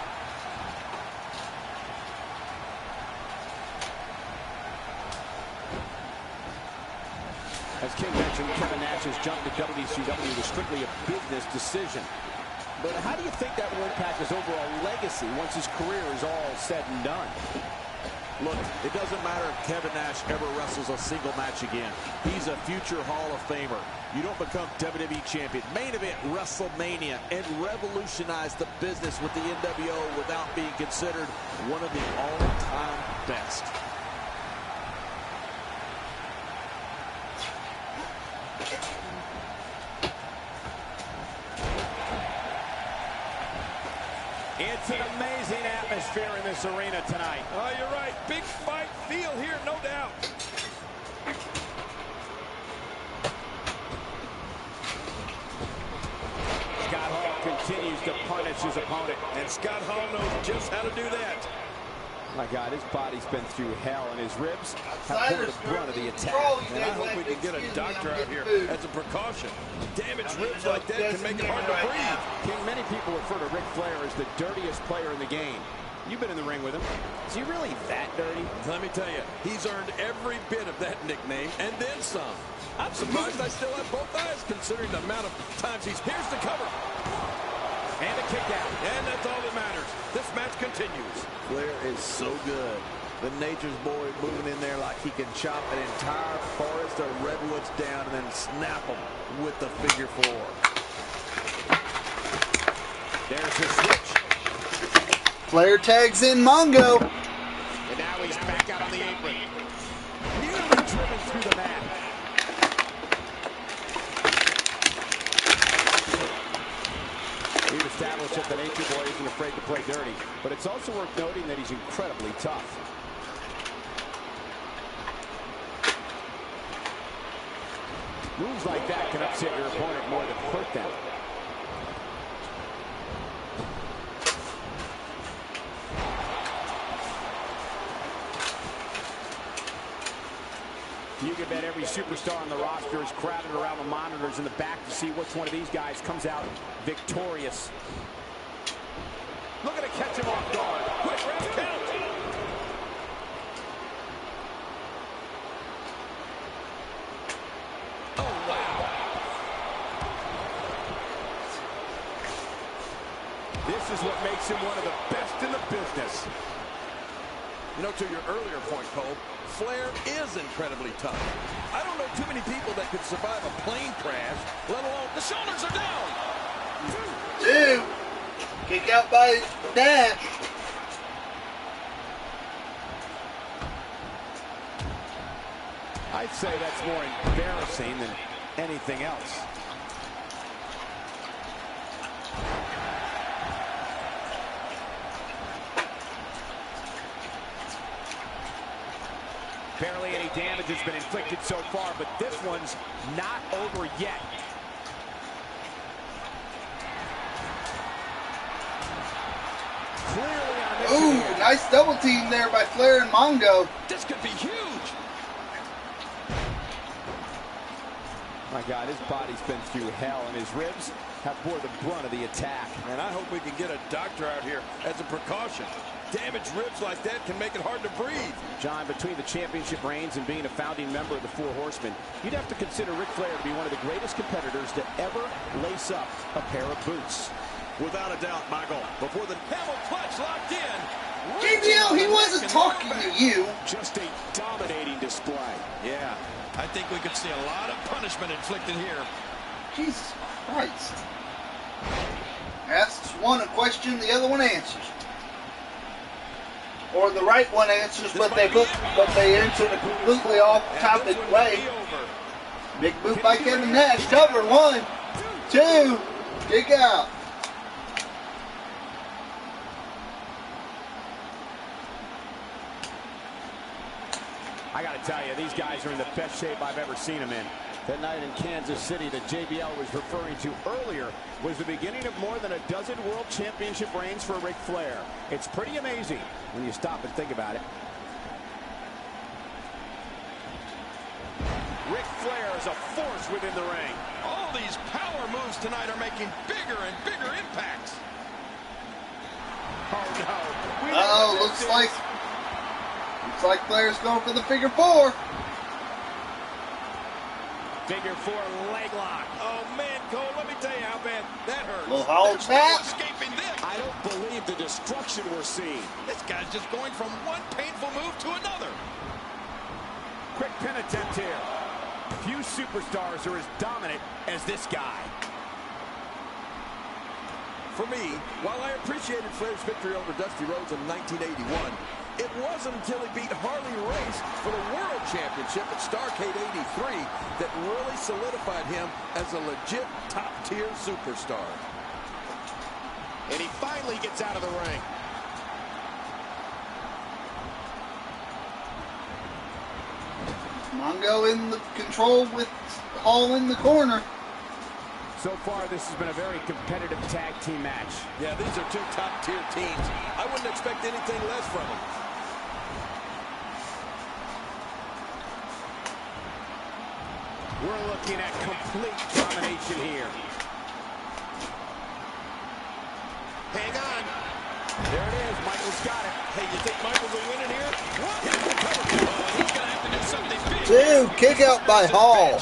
[SPEAKER 4] As King mentioned, Kevin Nash's jump to WCW was strictly a business decision. But how do you think that will impact his overall legacy once his career is all said and done?
[SPEAKER 6] Look, it doesn't matter if Kevin Nash ever wrestles a single match again. He's a future Hall of Famer. You don't become WWE champion, main event WrestleMania, and revolutionize the business with the NWO without being considered one of the all-time best.
[SPEAKER 4] It's an amazing atmosphere in this arena tonight.
[SPEAKER 3] Oh, you're right. Big fight feel here, no doubt.
[SPEAKER 4] Scott Hall continues to punish his opponent.
[SPEAKER 3] And Scott Hall knows just how to do that.
[SPEAKER 4] My God, his body's been through hell, and his ribs have borne the brunt of the attack.
[SPEAKER 3] And I hope we can get a doctor out here as a precaution. Damaged ribs like that can make it hard to breathe.
[SPEAKER 4] King, many people refer to Ric Flair as the dirtiest player in the game. You've been in the ring with him. Is he really that dirty?
[SPEAKER 3] Let me tell you, he's earned every bit of that nickname and then some. I'm surprised I still have both eyes considering the amount of times he's... Here's the cover.
[SPEAKER 4] And a kick out.
[SPEAKER 3] And that's all that matters. This match continues.
[SPEAKER 6] Flair is so good. The Nature's Boy moving in there like he can chop an entire forest of redwoods down and then snap them with the figure four.
[SPEAKER 4] There's the switch.
[SPEAKER 1] Flair tags in Mongo.
[SPEAKER 4] And now he's back out on the apron. Nearly driven through the mat. establish that the Nature Boy isn't afraid to play dirty, but it's also worth noting that he's incredibly tough. Moves like that can upset your opponent more than hurt them. You can bet every superstar on the roster is crowded around the monitors in the back to see which one of these guys comes out victorious. Looking to catch him off guard. Quick ref count.
[SPEAKER 5] Oh, wow.
[SPEAKER 4] This is what makes him one of the best in the business.
[SPEAKER 5] You know, to your earlier point, Cole, Flair is incredibly tough. I don't know too many people that could survive a plane crash, let alone the shoulders are down.
[SPEAKER 1] 2. Kick out by Nash.
[SPEAKER 4] I'd say that's more embarrassing than anything else. Barely any damage has been inflicted so far, but this one's not over yet. Clearly on this.
[SPEAKER 1] Ooh, nice double team there by Flair and Mongo.
[SPEAKER 5] This could be huge.
[SPEAKER 4] My God, his body's been through hell, and his ribs have bore the brunt of the attack.
[SPEAKER 5] And I hope we can get a doctor out here as a precaution. Damaged ribs like that can make it hard to breathe.
[SPEAKER 4] John, between the championship reigns and being a founding member of the Four Horsemen, you'd have to consider Ric Flair to be one of the greatest competitors to ever lace up a pair of boots.
[SPEAKER 5] Without a doubt, Michael. Before the camel clutch locked in.
[SPEAKER 1] JBL, he wasn't talking to you.
[SPEAKER 4] Just a dominating display.
[SPEAKER 5] Yeah, I think we could see a lot of punishment inflicted here.
[SPEAKER 1] Jesus Christ. Asks one a question, the other one answers. Or the right one answers, but they answer in a completely off-topic way. Big boot by Kevin Nash. Cover. 1, 2. Kick out.
[SPEAKER 4] I got to tell you, these guys are in the best shape I've ever seen them in. That night in Kansas City that JBL was referring to earlier was the beginning of more than a dozen World Championship reigns for Ric Flair. It's pretty amazing when you stop and think about it. Ric Flair is a force within the ring.
[SPEAKER 5] All these power moves tonight are making bigger and bigger impacts.
[SPEAKER 4] Oh, no.
[SPEAKER 1] Uh-oh, looks like Flair's going for the figure 4.
[SPEAKER 4] Figure 4 leg lock.
[SPEAKER 5] Oh, man, Cole, let me tell you how bad that hurts.
[SPEAKER 1] Little hollow
[SPEAKER 5] There's
[SPEAKER 1] tap.
[SPEAKER 5] no escaping this.
[SPEAKER 4] I don't believe the destruction we're seeing.
[SPEAKER 5] This guy's just going from one painful move to another.
[SPEAKER 4] Quick pin attempt here. Few superstars are as dominant as this guy.
[SPEAKER 5] For me, while I appreciated Flair's victory over Dusty Rhodes in 1981, it wasn't until he beat Harley Race for the World Championship at Starrcade 83 that really solidified him as a legit top-tier superstar.
[SPEAKER 4] And he finally gets out of the ring.
[SPEAKER 1] Mongo in the control with Hall in the corner.
[SPEAKER 4] So far, this has been a very competitive tag team match.
[SPEAKER 5] Yeah, these are two top-tier teams. I wouldn't expect anything less from them.
[SPEAKER 4] We're looking at complete domination here.
[SPEAKER 5] Hang on.
[SPEAKER 4] There it is. Michael's got it.
[SPEAKER 5] Hey, you think Michael's will win it here? Here's the cover. Oh, he's going to have to do something big.
[SPEAKER 1] 2. Kick out by Hall.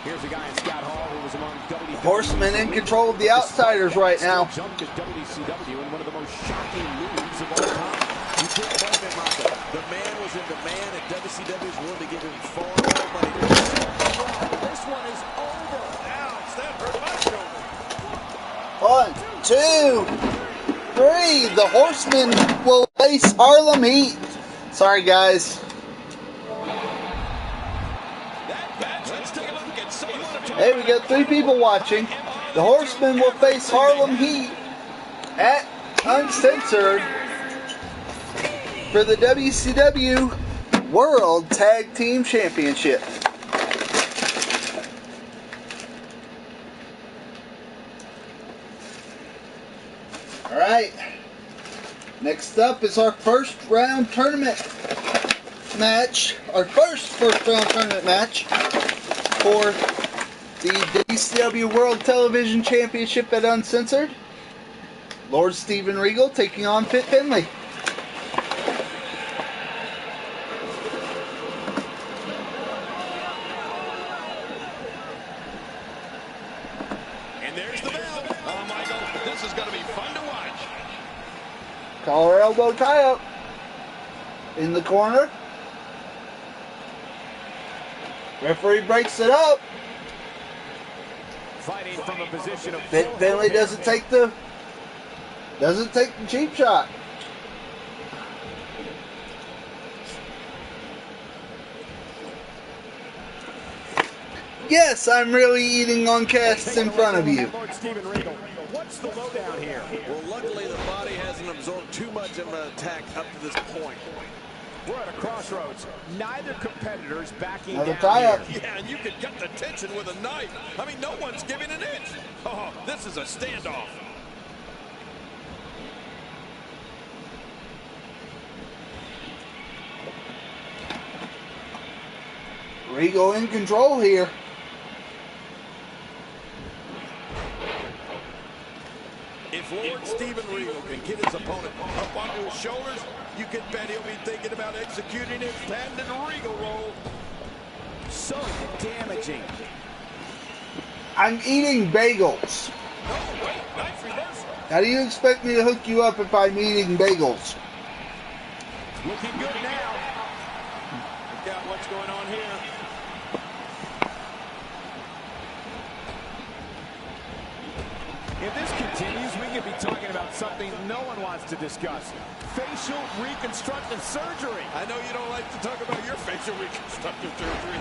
[SPEAKER 4] Here's a guy in Scott Hall who was among WCW.
[SPEAKER 1] Horsemen in control of the Outsiders right now.
[SPEAKER 4] Jumped at WCW in one of the most shocking moves of all time.
[SPEAKER 5] You can't blame him, Michael. The man was in demand, and WCW is willing to give him far more money.
[SPEAKER 4] This one is over.
[SPEAKER 5] Ouch, that hurt my shoulder.
[SPEAKER 1] 1, 2, 3. The Horsemen will face Harlem Heat. Sorry, guys.
[SPEAKER 5] That match, let's take a look at some of the
[SPEAKER 1] Hey, we got 3 people watching. The Horsemen will face Harlem Heat at Uncensored for the WCW World Tag Team Championship. Alright, next up is our first round tournament match. Our first round tournament match for the WCW World Television Championship at Uncensored. Lord Steven Regal taking on Fit Finlay.
[SPEAKER 3] And there's the bell. Oh, Michael, this is going to be fun to watch.
[SPEAKER 1] Collar elbow tie up in the corner. Referee breaks it up.
[SPEAKER 4] Fighting from a position of
[SPEAKER 1] Finlay doesn't take the cheap shot. Yes, I'm really eating on casts in front of you.
[SPEAKER 4] Lord Steven Regal. What's the lowdown here?
[SPEAKER 6] Well, luckily the body hasn't absorbed too much of an attack up to this point.
[SPEAKER 4] We're at a crossroads. Neither competitor's backing
[SPEAKER 1] Another
[SPEAKER 4] down
[SPEAKER 1] tie-up.
[SPEAKER 4] here.
[SPEAKER 3] Yeah, and you can cut the tension with a knife. I mean, no one's giving an inch. Oh, this is a standoff.
[SPEAKER 1] Regal in control here.
[SPEAKER 3] If Lord Steven Regal can get his opponent up onto his shoulders, you can bet he'll be thinking about executing his patented Regal roll.
[SPEAKER 4] So damaging.
[SPEAKER 1] I'm eating bagels.
[SPEAKER 3] Oh, wait, nice reversal.
[SPEAKER 1] How do you expect me to hook you up if I'm eating bagels?
[SPEAKER 4] Looking good now.
[SPEAKER 3] Look out what's going on here.
[SPEAKER 4] If this continues, we could be talking about something no one wants to discuss. Facial reconstructive surgery.
[SPEAKER 3] I know you don't like to talk about your facial reconstructive surgery.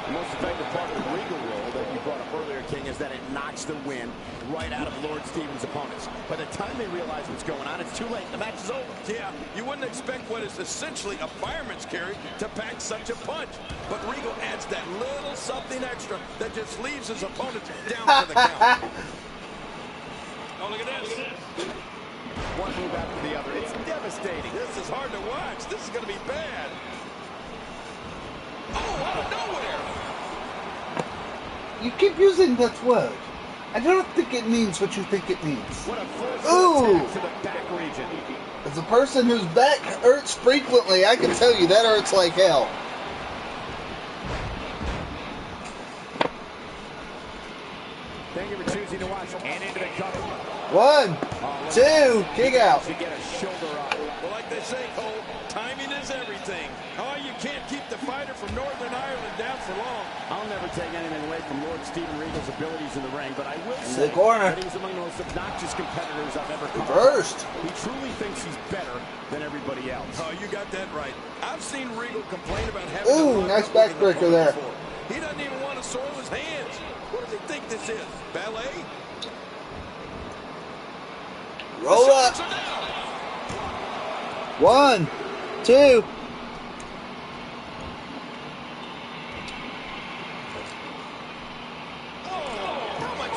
[SPEAKER 4] The most effective part of the Regal roll that you brought up earlier, King, is that it knocks the wind right out of Lord Steven's opponents. By the time they realize what's going on, it's too late. The match is over.
[SPEAKER 3] Yeah, you wouldn't expect what is essentially a fireman's carry to pack such a punch. But Regal adds that little something extra that just leaves his opponent down for the count. Oh, look at this.
[SPEAKER 4] One move after the other. It's devastating.
[SPEAKER 3] This is hard to watch. This is going to be bad. Oh, out of nowhere.
[SPEAKER 1] You keep using that word. I don't think it means what you think it means.
[SPEAKER 4] What a
[SPEAKER 1] Ooh!
[SPEAKER 4] attack to the back region.
[SPEAKER 1] As a person whose back hurts frequently, I can tell you that hurts like hell.
[SPEAKER 4] Thank you for choosing to watch. And into the cover.
[SPEAKER 1] 1, 2, kick out.
[SPEAKER 4] To get a shoulder up.
[SPEAKER 3] Well, like they say, Cole, timing is everything. Oh, you can't keep the fighter from Northern Ireland down for long.
[SPEAKER 4] I'll never take anything away from Lord Steven Regal's abilities in the ring, but I will
[SPEAKER 1] In
[SPEAKER 4] say
[SPEAKER 1] the corner.
[SPEAKER 4] that he's among the most obnoxious competitors I've ever come
[SPEAKER 1] Reversed.
[SPEAKER 4] across. He truly thinks he's better than everybody else.
[SPEAKER 3] Oh, you got that right. I've seen Regal complain about having
[SPEAKER 1] Ooh,
[SPEAKER 3] to
[SPEAKER 1] nice
[SPEAKER 3] lock up with an
[SPEAKER 1] backbreaker
[SPEAKER 3] opponent
[SPEAKER 1] there.
[SPEAKER 3] before. He doesn't even want to soil his hands. What does he think this is? Ballet?
[SPEAKER 1] Roll
[SPEAKER 3] The
[SPEAKER 1] up.
[SPEAKER 3] shoulders are down.
[SPEAKER 1] 1, 2.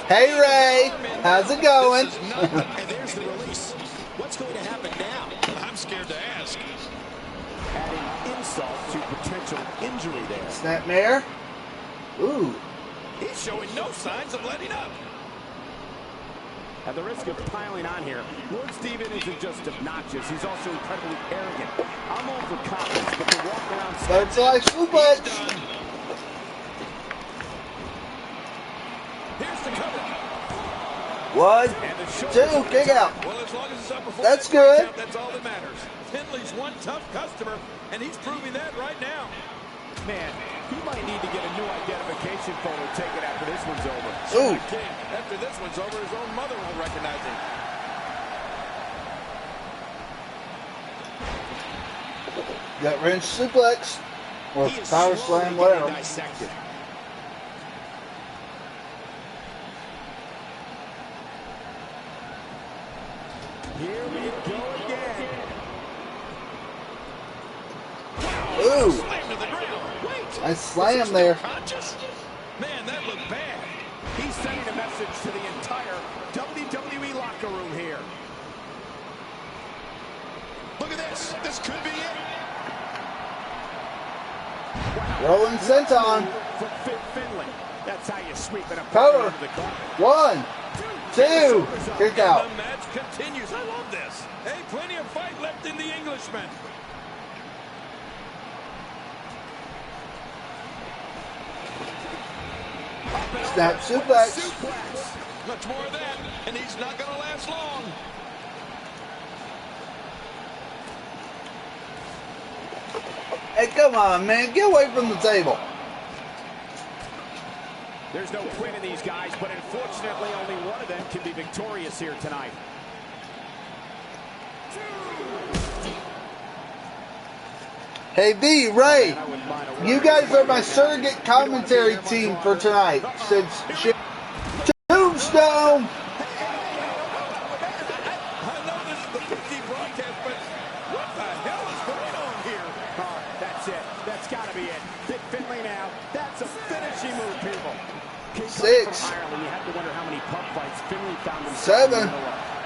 [SPEAKER 1] Hey Ray, how's it going?
[SPEAKER 3] This is nothing.
[SPEAKER 5] And there's the release. What's going to happen now?
[SPEAKER 3] I'm scared to ask.
[SPEAKER 4] Adding insult to potential injury there.
[SPEAKER 1] Snapmare. Ooh.
[SPEAKER 3] He's showing no signs of letting up.
[SPEAKER 4] At the risk of piling on here, Lord Steven isn't just obnoxious, he's also incredibly arrogant. I'm all for confidence, but to walk around
[SPEAKER 1] Butterfly suplex.
[SPEAKER 3] Done. Here's the cover.
[SPEAKER 1] 1,
[SPEAKER 4] and the
[SPEAKER 1] 2, kick out.
[SPEAKER 3] Well, as long as it's up before
[SPEAKER 1] That's
[SPEAKER 3] that
[SPEAKER 1] good.
[SPEAKER 3] count, that's all that matters. Finley's one tough customer, and he's proving that right now.
[SPEAKER 4] Man, He might need to get a new identification photo taken after this one's over.
[SPEAKER 1] Ooh.
[SPEAKER 3] After this one's over, his own mother won't recognize him.
[SPEAKER 1] Got wrench suplex or power slam, whatever.
[SPEAKER 4] Dissected. Here we go again.
[SPEAKER 1] Ooh,
[SPEAKER 3] Slam to the ground. Wait.
[SPEAKER 1] nice slam there.
[SPEAKER 3] Conscious? Man, that looked bad.
[SPEAKER 4] He's sending a message to the entire WWE locker room here.
[SPEAKER 3] Look at this. This could be it.
[SPEAKER 1] Rolling senton.
[SPEAKER 4] From Finley. That's how you sweep it up.
[SPEAKER 1] Cover.
[SPEAKER 4] Under the carpet.
[SPEAKER 1] 1, 2, kick out.
[SPEAKER 3] The match continues. I love this. Hey, plenty of fight left in the Englishman.
[SPEAKER 1] Snap suplex.
[SPEAKER 3] Much more of that, and he's not going to last long.
[SPEAKER 1] Hey, come on, man. Get away from the table.
[SPEAKER 4] There's no quit in these guys, but unfortunately only one of them can be victorious here tonight.
[SPEAKER 1] Hey, B, Ray, you guys are my surrogate commentary team for tonight. Since Tombstone.
[SPEAKER 3] I know this is the PG broadcast, but what the hell is going on here?
[SPEAKER 4] That's it. That's got to be it. Big Finley now. That's a finishing move, people.
[SPEAKER 1] 6,
[SPEAKER 4] From Ireland, you have to wonder how many pub fights Finley found himself
[SPEAKER 1] 7.
[SPEAKER 4] in.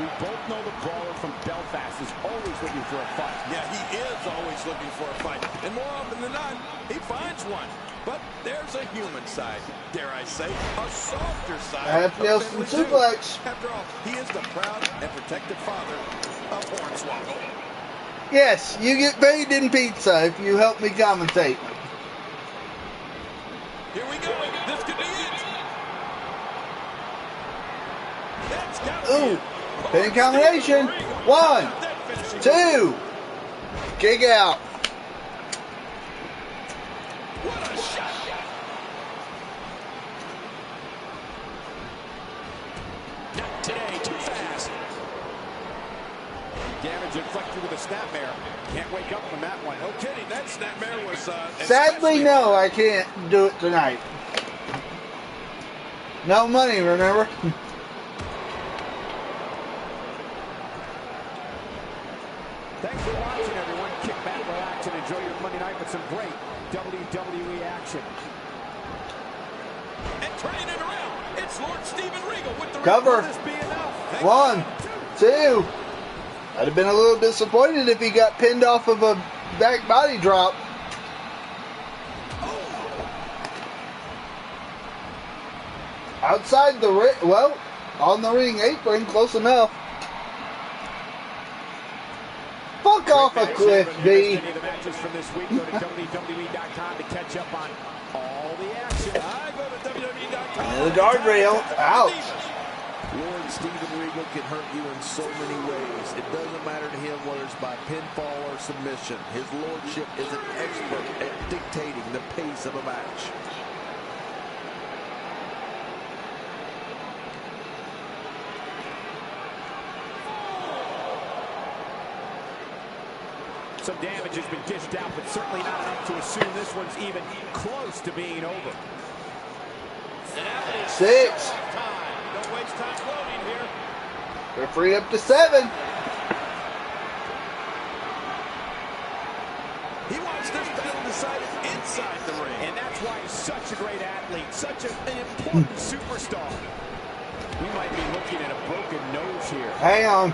[SPEAKER 4] We both know the brawler from Belfast is always looking for a fight.
[SPEAKER 3] Yeah, he is always looking for a fight. And more often than not, he finds one. But there's a human side, dare I say, a softer side.
[SPEAKER 1] Half
[SPEAKER 3] of
[SPEAKER 1] Nelson
[SPEAKER 3] Finley, too.
[SPEAKER 1] suplex.
[SPEAKER 3] After all, he is the proud and protected father of Hornswoggle.
[SPEAKER 1] Yes, you get paid in pizza if you help me commentate.
[SPEAKER 3] Here we go. This could be it. That's got to be
[SPEAKER 1] Ooh,
[SPEAKER 3] it.
[SPEAKER 1] pin combination. 1, 2, kick out.
[SPEAKER 3] What a shot.
[SPEAKER 4] Not today, too fast. Damage inflicted with a snapmare. Can't wake up from that one.
[SPEAKER 3] No kidding, that snapmare was...
[SPEAKER 1] Sadly, no, I can't do it tonight. No money, remember?
[SPEAKER 4] Thanks for watching, everyone. Kick back, relax, and enjoy your Monday night with some great WWE action.
[SPEAKER 3] And turning it around, it's Lord Steven Regal with the...
[SPEAKER 1] Cover.
[SPEAKER 4] Will this be enough?
[SPEAKER 1] 1, 2. I'd have been a little disappointed if he got pinned off of a back body drop. Outside the ring, well, on the ring apron, close enough. Fuck off a cliff, B.
[SPEAKER 4] Any of the matches from this week, go to WWE.com to catch up on all the action.
[SPEAKER 3] I go to WWE.com.
[SPEAKER 1] And the guardrail, ouch.
[SPEAKER 6] Lord Steven Regal can hurt you in so many ways. It doesn't matter to him whether it's by pinfall or submission. His lordship is an expert at dictating the pace of a match.
[SPEAKER 4] Some damage has been dished out, but certainly not enough to assume this one's even close to being over.
[SPEAKER 1] 6.
[SPEAKER 3] Don't waste time floating here.
[SPEAKER 1] Referee up to 7.
[SPEAKER 3] He wants this battle decided inside the ring.
[SPEAKER 4] And that's why he's such a great athlete, such an important superstar. We might be looking at a broken nose here.
[SPEAKER 1] Hang on.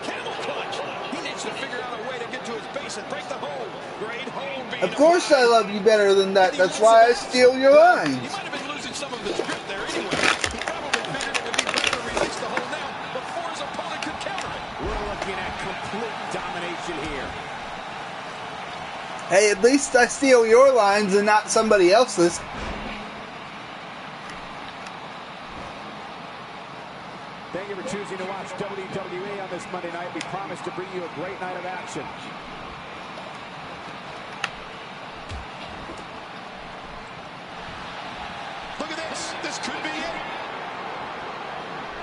[SPEAKER 3] Camel clutch. He needs to figure out a way to get to his base and break the hold. Great hold being...
[SPEAKER 1] Of course I love you better than that. That's why I steal your
[SPEAKER 3] He
[SPEAKER 1] lines.
[SPEAKER 3] might have been losing some of his grip there anyway. He probably figured it would be better to release the hold now before his opponent could counter it.
[SPEAKER 4] We're looking at complete domination here.
[SPEAKER 1] Hey, at least I steal your lines and not somebody else's.
[SPEAKER 4] Thank you for choosing to watch WWE on this Monday night. We promise to bring you a great night of action.
[SPEAKER 3] This could be it.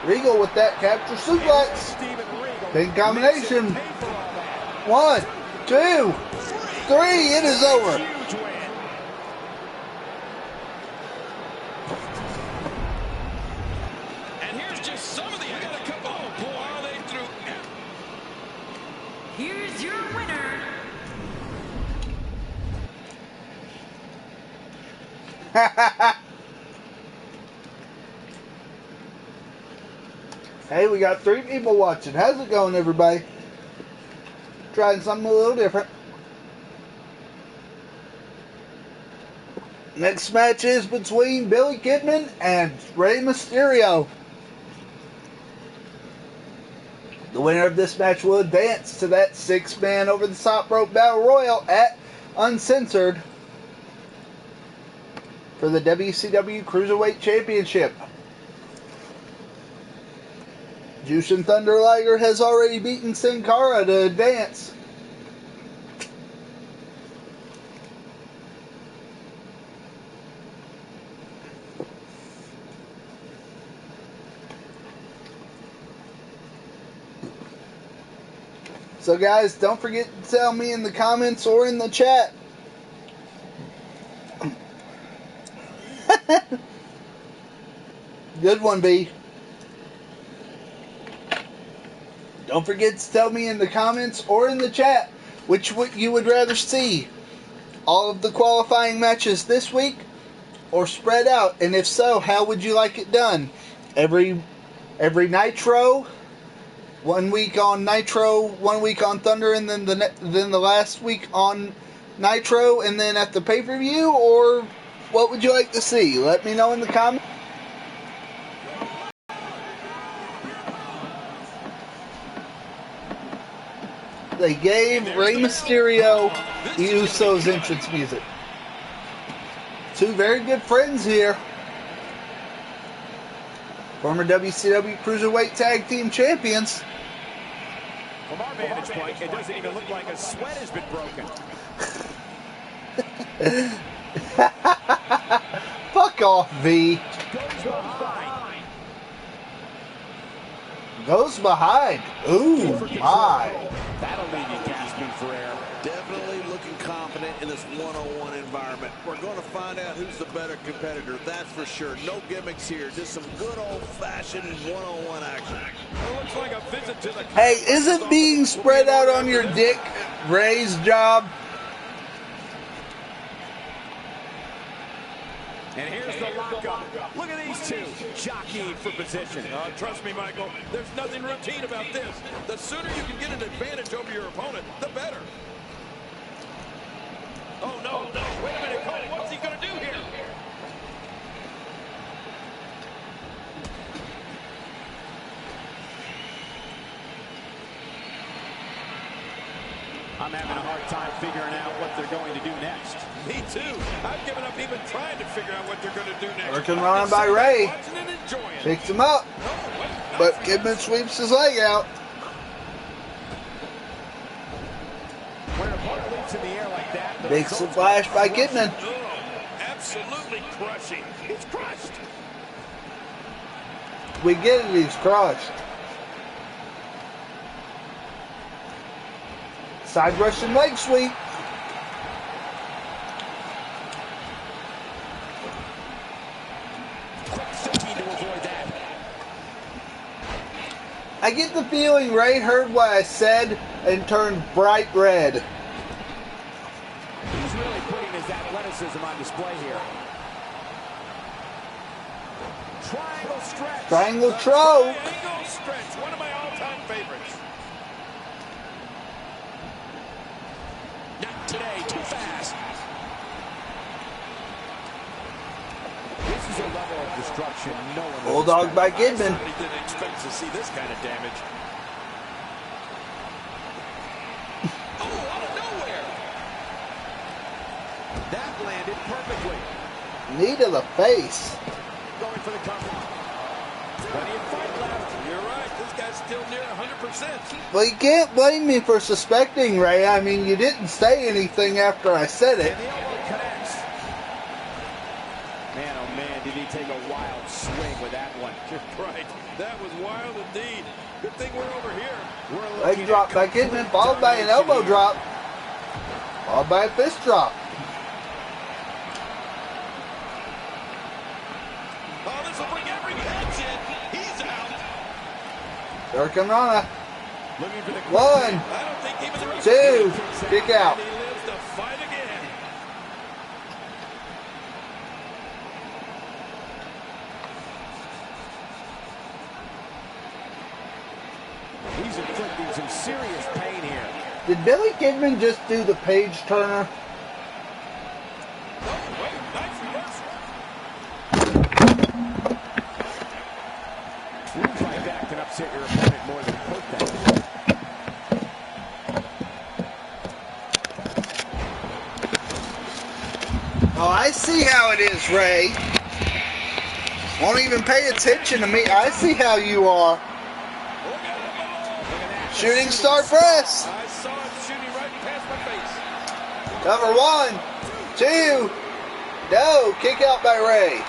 [SPEAKER 1] Regal with that capture suplex. Big combination. 1, 2, 3. It is over.
[SPEAKER 3] And here's just some of the. I got a couple. Oh boy, are they through?
[SPEAKER 2] Here's your winner.
[SPEAKER 1] Hey, we got 3 people watching. How's it going, everybody? Trying something a little different. Next match is between Billy Kidman and Rey Mysterio. The winner of this match will advance to that 6-man over-the-top rope battle royal at Uncensored for the WCW Cruiserweight Championship. Jushin Thunder Liger has already beaten Sin Cara to advance. So guys, don't forget to tell me in the comments or in the chat. Good one, B. Don't forget to tell me in the comments or in the chat which you would rather see. All of the qualifying matches this week or spread out, and if so, how would you like it done? Every Nitro, 1 week on Nitro, 1 week on Thunder, and then the last week on Nitro, and then at the pay-per-view, or what would you like to see? Let me know in the comments. They gave Rey Mysterio the Usos entrance music. 2 very good friends here. Former WCW Cruiserweight Tag Team Champions.
[SPEAKER 4] From our vantage point, it doesn't even look like a sweat has been broken.
[SPEAKER 1] Fuck off, V. Goes behind. Ooh, my.
[SPEAKER 6] That'll leave you gasping for air. Definitely looking confident in this one-on-one environment. We're going to find out who's the better competitor, that's for sure. No gimmicks here, just some good old-fashioned one-on-one action.
[SPEAKER 3] It looks like a visit to the.
[SPEAKER 1] Hey, isn't being spread out on your dick Ray's job?
[SPEAKER 4] And here's the lockup. Look at these two jockeying for position.
[SPEAKER 3] Trust me, Michael, there's nothing routine about this. The sooner you can get an advantage over your opponent, the better. Oh, no. Wait a minute, Cole. What's he going to do here?
[SPEAKER 4] I'm having a hard time figuring out what they're going to do next.
[SPEAKER 3] Me too. I've given up even trying to figure out what they're going to do next.
[SPEAKER 1] Working on by Ray. Picks him up. But Kidman sweeps his leg out.
[SPEAKER 4] When an opponent leaps in the air like that,
[SPEAKER 1] Big splash by Kidman.
[SPEAKER 3] Absolutely crushing. It's crushed.
[SPEAKER 1] We get it, he's crushed. Side Russian leg sweep. I get the feeling Ray heard what I said and turned bright red.
[SPEAKER 4] He's really putting his athleticism on display here. Triangle stretch.
[SPEAKER 1] Triangle choke.
[SPEAKER 3] Triangle stretch. One of my all-time favorites.
[SPEAKER 6] Not today, too fast.
[SPEAKER 4] This is a level of destruction no one
[SPEAKER 1] Bulldog by Kidman.
[SPEAKER 3] He didn't expect to see this kind of damage.
[SPEAKER 6] Oh, out of nowhere. That landed perfectly.
[SPEAKER 1] Knee to the face.
[SPEAKER 4] going for the cover. Plenty of fight left.
[SPEAKER 3] You're right. This guy's still near 100%.
[SPEAKER 1] Well, you can't blame me for suspecting, Ray. I mean, you didn't say anything after I said it.
[SPEAKER 4] And the elbow connects. Man, oh man, did he take a wild swing with that one.
[SPEAKER 3] Right. That was wild indeed. Good thing we're over here.
[SPEAKER 1] Leg drop by Kidman, followed by an elbow drop. Followed by a fist drop.
[SPEAKER 3] Oh, this will bring every catch in. He's out.
[SPEAKER 1] Hurricanrana.
[SPEAKER 4] Looking for the
[SPEAKER 1] 1,
[SPEAKER 3] I don't think even the rest
[SPEAKER 1] 2, kick out.
[SPEAKER 3] he lives to fight again.
[SPEAKER 4] He's inflicting some serious pain here.
[SPEAKER 1] Did Billy Kidman just do the page turner?
[SPEAKER 3] Oh, wait, nice reversal.
[SPEAKER 4] Moves like that can upset your opponent more than hurt them.
[SPEAKER 1] Oh, I see how it is, Ray. Won't even pay attention to me. I see how you are. Shooting star press.
[SPEAKER 3] I saw it shooting right past my face.
[SPEAKER 1] Cover 1, 2. No, kick out by Ray.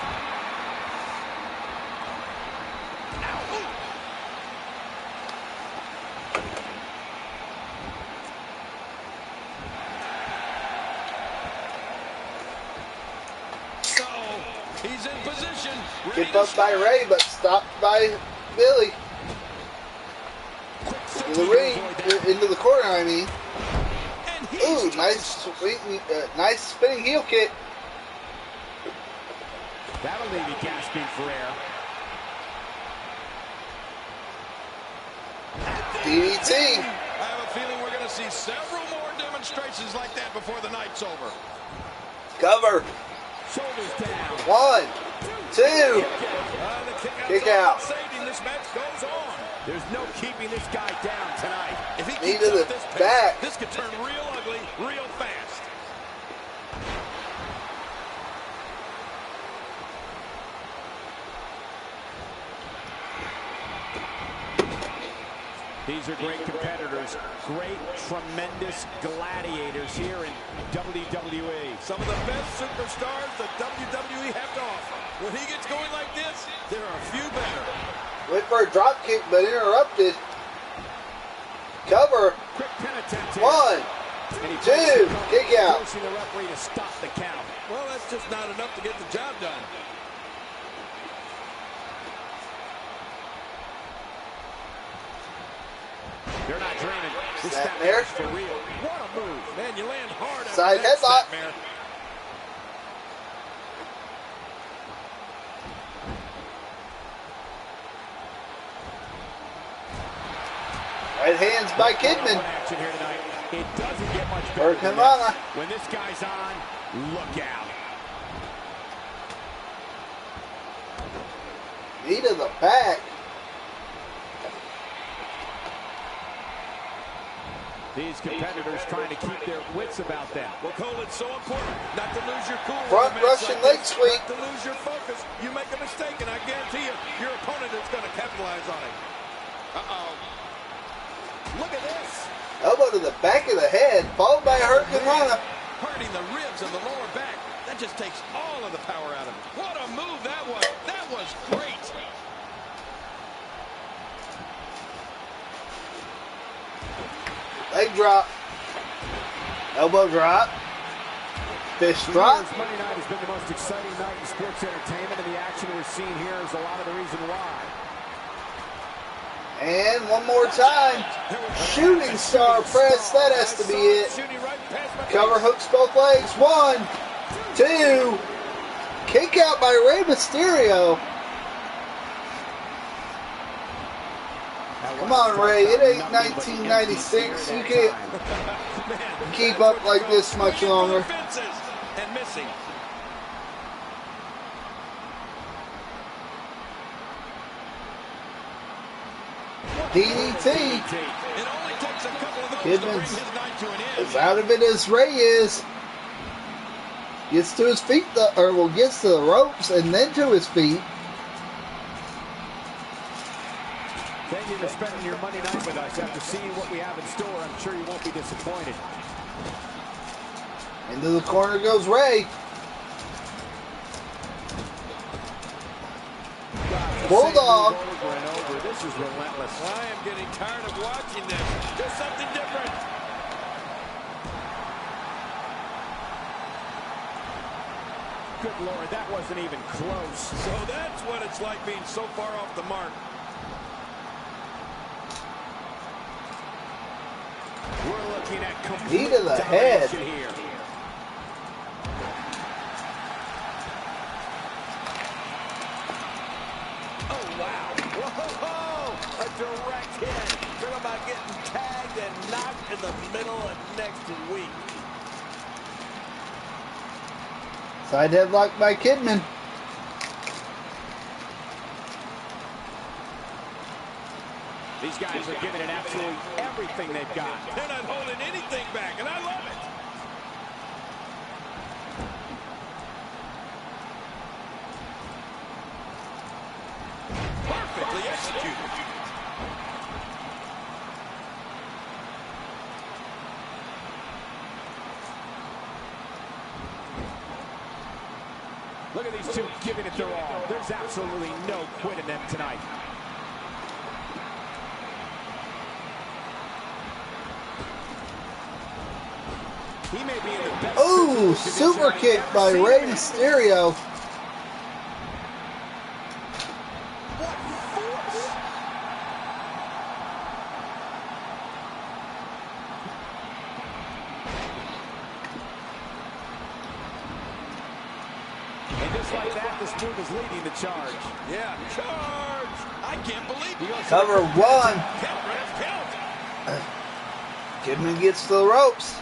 [SPEAKER 3] He's in position.
[SPEAKER 1] Kicked up by Ray, but stopped by Billy. In the ring, into the corner, I mean. Ooh, nice spinning heel kick.
[SPEAKER 4] That'll leave you gasping for air.
[SPEAKER 1] DDT.
[SPEAKER 3] I have a feeling we're going to see several more demonstrations like that before the night's over.
[SPEAKER 1] Cover.
[SPEAKER 4] Shoulders down.
[SPEAKER 1] 1, 2. Kick out.
[SPEAKER 3] This match goes on.
[SPEAKER 4] There's no keeping this guy down tonight.
[SPEAKER 3] If he
[SPEAKER 1] Knee
[SPEAKER 3] keeps
[SPEAKER 1] to
[SPEAKER 3] up
[SPEAKER 1] the
[SPEAKER 3] this pace,
[SPEAKER 1] back.
[SPEAKER 3] this could turn real ugly real fast.
[SPEAKER 4] These are great competitors, great, tremendous gladiators here in WWE.
[SPEAKER 3] Some of the best superstars the WWE have to offer. When he gets going like this, there are a few better.
[SPEAKER 1] Went for a drop kick, but interrupted. Cover.
[SPEAKER 4] Quick pin attempt here.
[SPEAKER 1] 1, 2. Kick out.
[SPEAKER 4] Forcing the referee to stop the count.
[SPEAKER 3] Well, that's just not enough to get the job done.
[SPEAKER 4] They're not dreaming. This
[SPEAKER 1] Snapmare.
[SPEAKER 4] is for real. What a move.
[SPEAKER 3] Man, you land hard after
[SPEAKER 1] Side
[SPEAKER 3] that
[SPEAKER 1] headlock.
[SPEAKER 3] snapmare.
[SPEAKER 1] Right hands by Kidman.
[SPEAKER 4] Action here tonight. It doesn't get much better than
[SPEAKER 1] Hurricanrana.
[SPEAKER 4] this. When this guy's on, look out.
[SPEAKER 1] Knee to the back.
[SPEAKER 4] These competitors trying to keep their wits about them.
[SPEAKER 3] Well, Cole, it's so important not to lose your cool.
[SPEAKER 1] Front Russian leg sweep.
[SPEAKER 3] Not to lose your focus. You make a mistake, and I guarantee you, your opponent is going to capitalize on it. Uh-oh. Look at this.
[SPEAKER 1] Elbow to the back of the head, followed by a Hurricanrana.
[SPEAKER 3] Hurting the ribs and the lower back. That just takes all of the power out of it. What a move that was. That was great.
[SPEAKER 1] Leg drop. Elbow drop. Fist drop.
[SPEAKER 4] Monday night has been the most exciting night in sports entertainment, and the action we're seeing here is a lot of the reason why.
[SPEAKER 1] And one more time. Shooting star press. That has to be it. Cover hooks both legs. 1, 2. Kick out by Rey Mysterio. Come on, Ray. It ain't 1996. You can't keep up like this much longer.
[SPEAKER 3] And missing.
[SPEAKER 1] DDT.
[SPEAKER 3] It only takes a couple of those to bring
[SPEAKER 1] Kidman's
[SPEAKER 3] his night to an end.
[SPEAKER 1] as out of it as Ray is. Gets to his feet, gets to the ropes and then to his feet.
[SPEAKER 4] Thank you for spending your Monday night with us. After seeing what we have in store, I'm sure you won't be disappointed.
[SPEAKER 1] Into the corner goes Ray. Bulldog.
[SPEAKER 4] Over and over. This is relentless.
[SPEAKER 3] I am getting tired of watching this. Do something different.
[SPEAKER 4] Good Lord, that wasn't even close.
[SPEAKER 3] So that's what it's like being so far off the mark.
[SPEAKER 4] We're looking at complete
[SPEAKER 1] Knee to the head.
[SPEAKER 4] domination here.
[SPEAKER 6] Oh, wow. Whoa, a direct hit. Talk about getting tagged and knocked in the middle of next week.
[SPEAKER 1] Side headlock by Kidman.
[SPEAKER 4] These guys are giving it absolutely everything they've got.
[SPEAKER 3] They're not holding anything back, and I love it. Perfectly executed.
[SPEAKER 4] Look at these two giving it their all. There's absolutely no quit in them tonight. He may be in the best.
[SPEAKER 1] Ooh, super kick by Rey Mysterio.
[SPEAKER 4] And just like that, this move is leading the charge.
[SPEAKER 3] Yeah, charge. I can't believe it.
[SPEAKER 1] Cover one.
[SPEAKER 3] Count, ref, count.
[SPEAKER 1] Kidman gets to the ropes.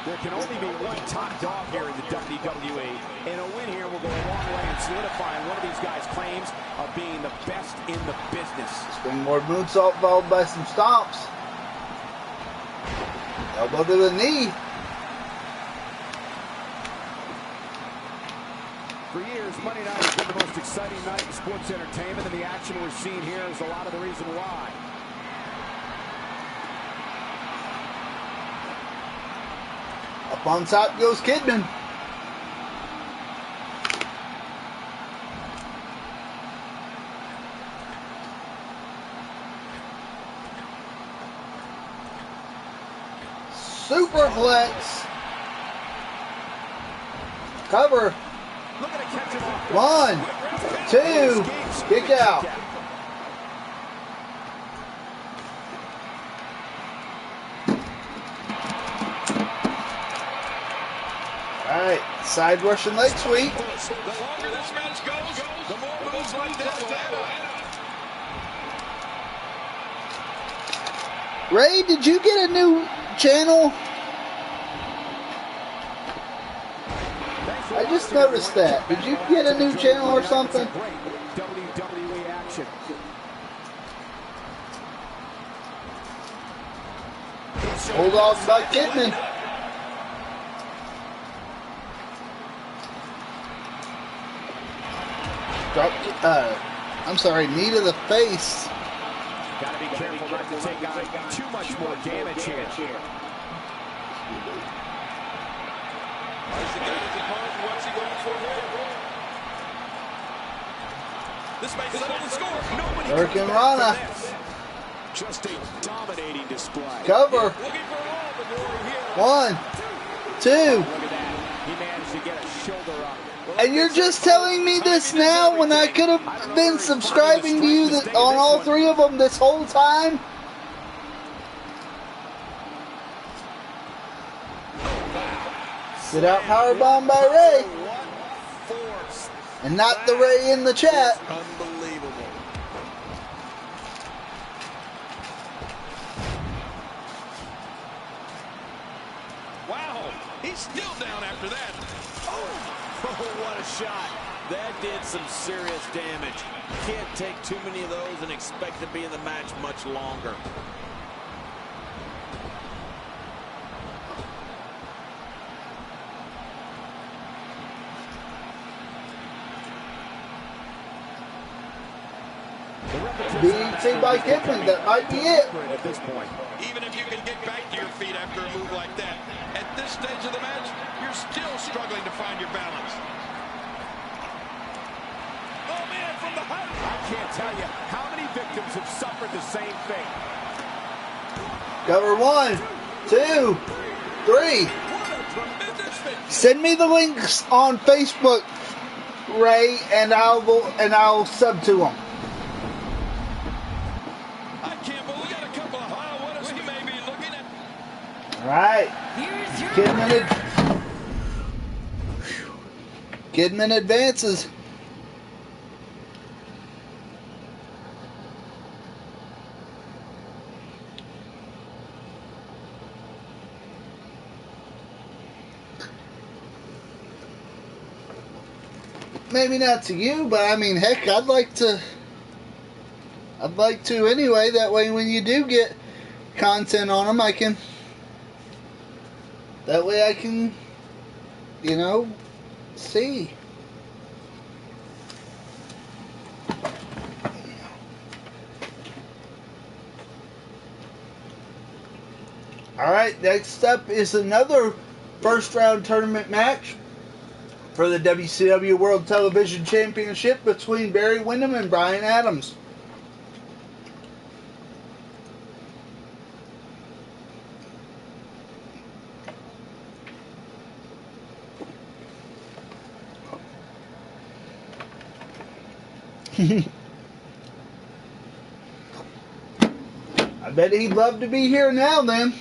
[SPEAKER 4] There can only be one top dog here in the WWE, and a win here will go a long way in solidifying one of these guys' claims of being the best in the business.
[SPEAKER 1] Springboard moonsault followed by some stomps. Elbow to the knee.
[SPEAKER 4] For years, Monday night has been the most exciting night in sports entertainment, and the action we're seeing here is a lot of the reason why.
[SPEAKER 1] Up on top goes Kidman. Superplex. Cover.
[SPEAKER 4] Looking to catch him off.
[SPEAKER 1] 1, 2, kick out. Alright, side Russian leg sweep.
[SPEAKER 3] The longer this match goes, the more moves like this will happen.
[SPEAKER 1] Ray, did you get a new channel? I just noticed that. Did you get a new channel or something?
[SPEAKER 4] WWE action.
[SPEAKER 1] Bulldogs by Kidman. Drop, I'm sorry, knee to the face.
[SPEAKER 4] Gotta be careful not to take on too much more damage here.
[SPEAKER 3] What's he going for here? This may settle the score. Nobody
[SPEAKER 1] Hurricane Rana.
[SPEAKER 4] Just a dominating display.
[SPEAKER 1] Cover.
[SPEAKER 3] looking for all the glory here.
[SPEAKER 1] 1, 2.
[SPEAKER 4] Look at that. He managed to get a shoulder up.
[SPEAKER 1] And you're just telling me this now when I could have been subscribing to you on all three of them this whole time? Sit out powerbomb by Ray.
[SPEAKER 6] What force.
[SPEAKER 1] And not the Ray in the chat.
[SPEAKER 6] Unbelievable.
[SPEAKER 3] Wow, he's still down after that.
[SPEAKER 6] Oh, what a shot. That did some serious damage. Can't take too many of those and expect to be in the match much longer.
[SPEAKER 1] DDT by Kidman, that might be it.
[SPEAKER 4] At this point.
[SPEAKER 3] Even if you can get back to your feet after a move like that, at this stage of the match, you're still struggling to find your balance. Oh, man, from the height.
[SPEAKER 4] I can't tell you how many victims have suffered the same fate.
[SPEAKER 1] Cover 1, 2, 3. Send me the links on Facebook, Ray, and I'll sub to them.
[SPEAKER 3] I can't believe we got a couple of what else you may be looking at.
[SPEAKER 1] All right. Kidman advances. Maybe not to you, but I mean, heck, I'd like to anyway. That way, when you do get content on them, that way I can, see. All right, next up is another first round tournament match for the WCW World Television Championship between Barry Windham and Bryan Adams. I bet he'd love to be here now then.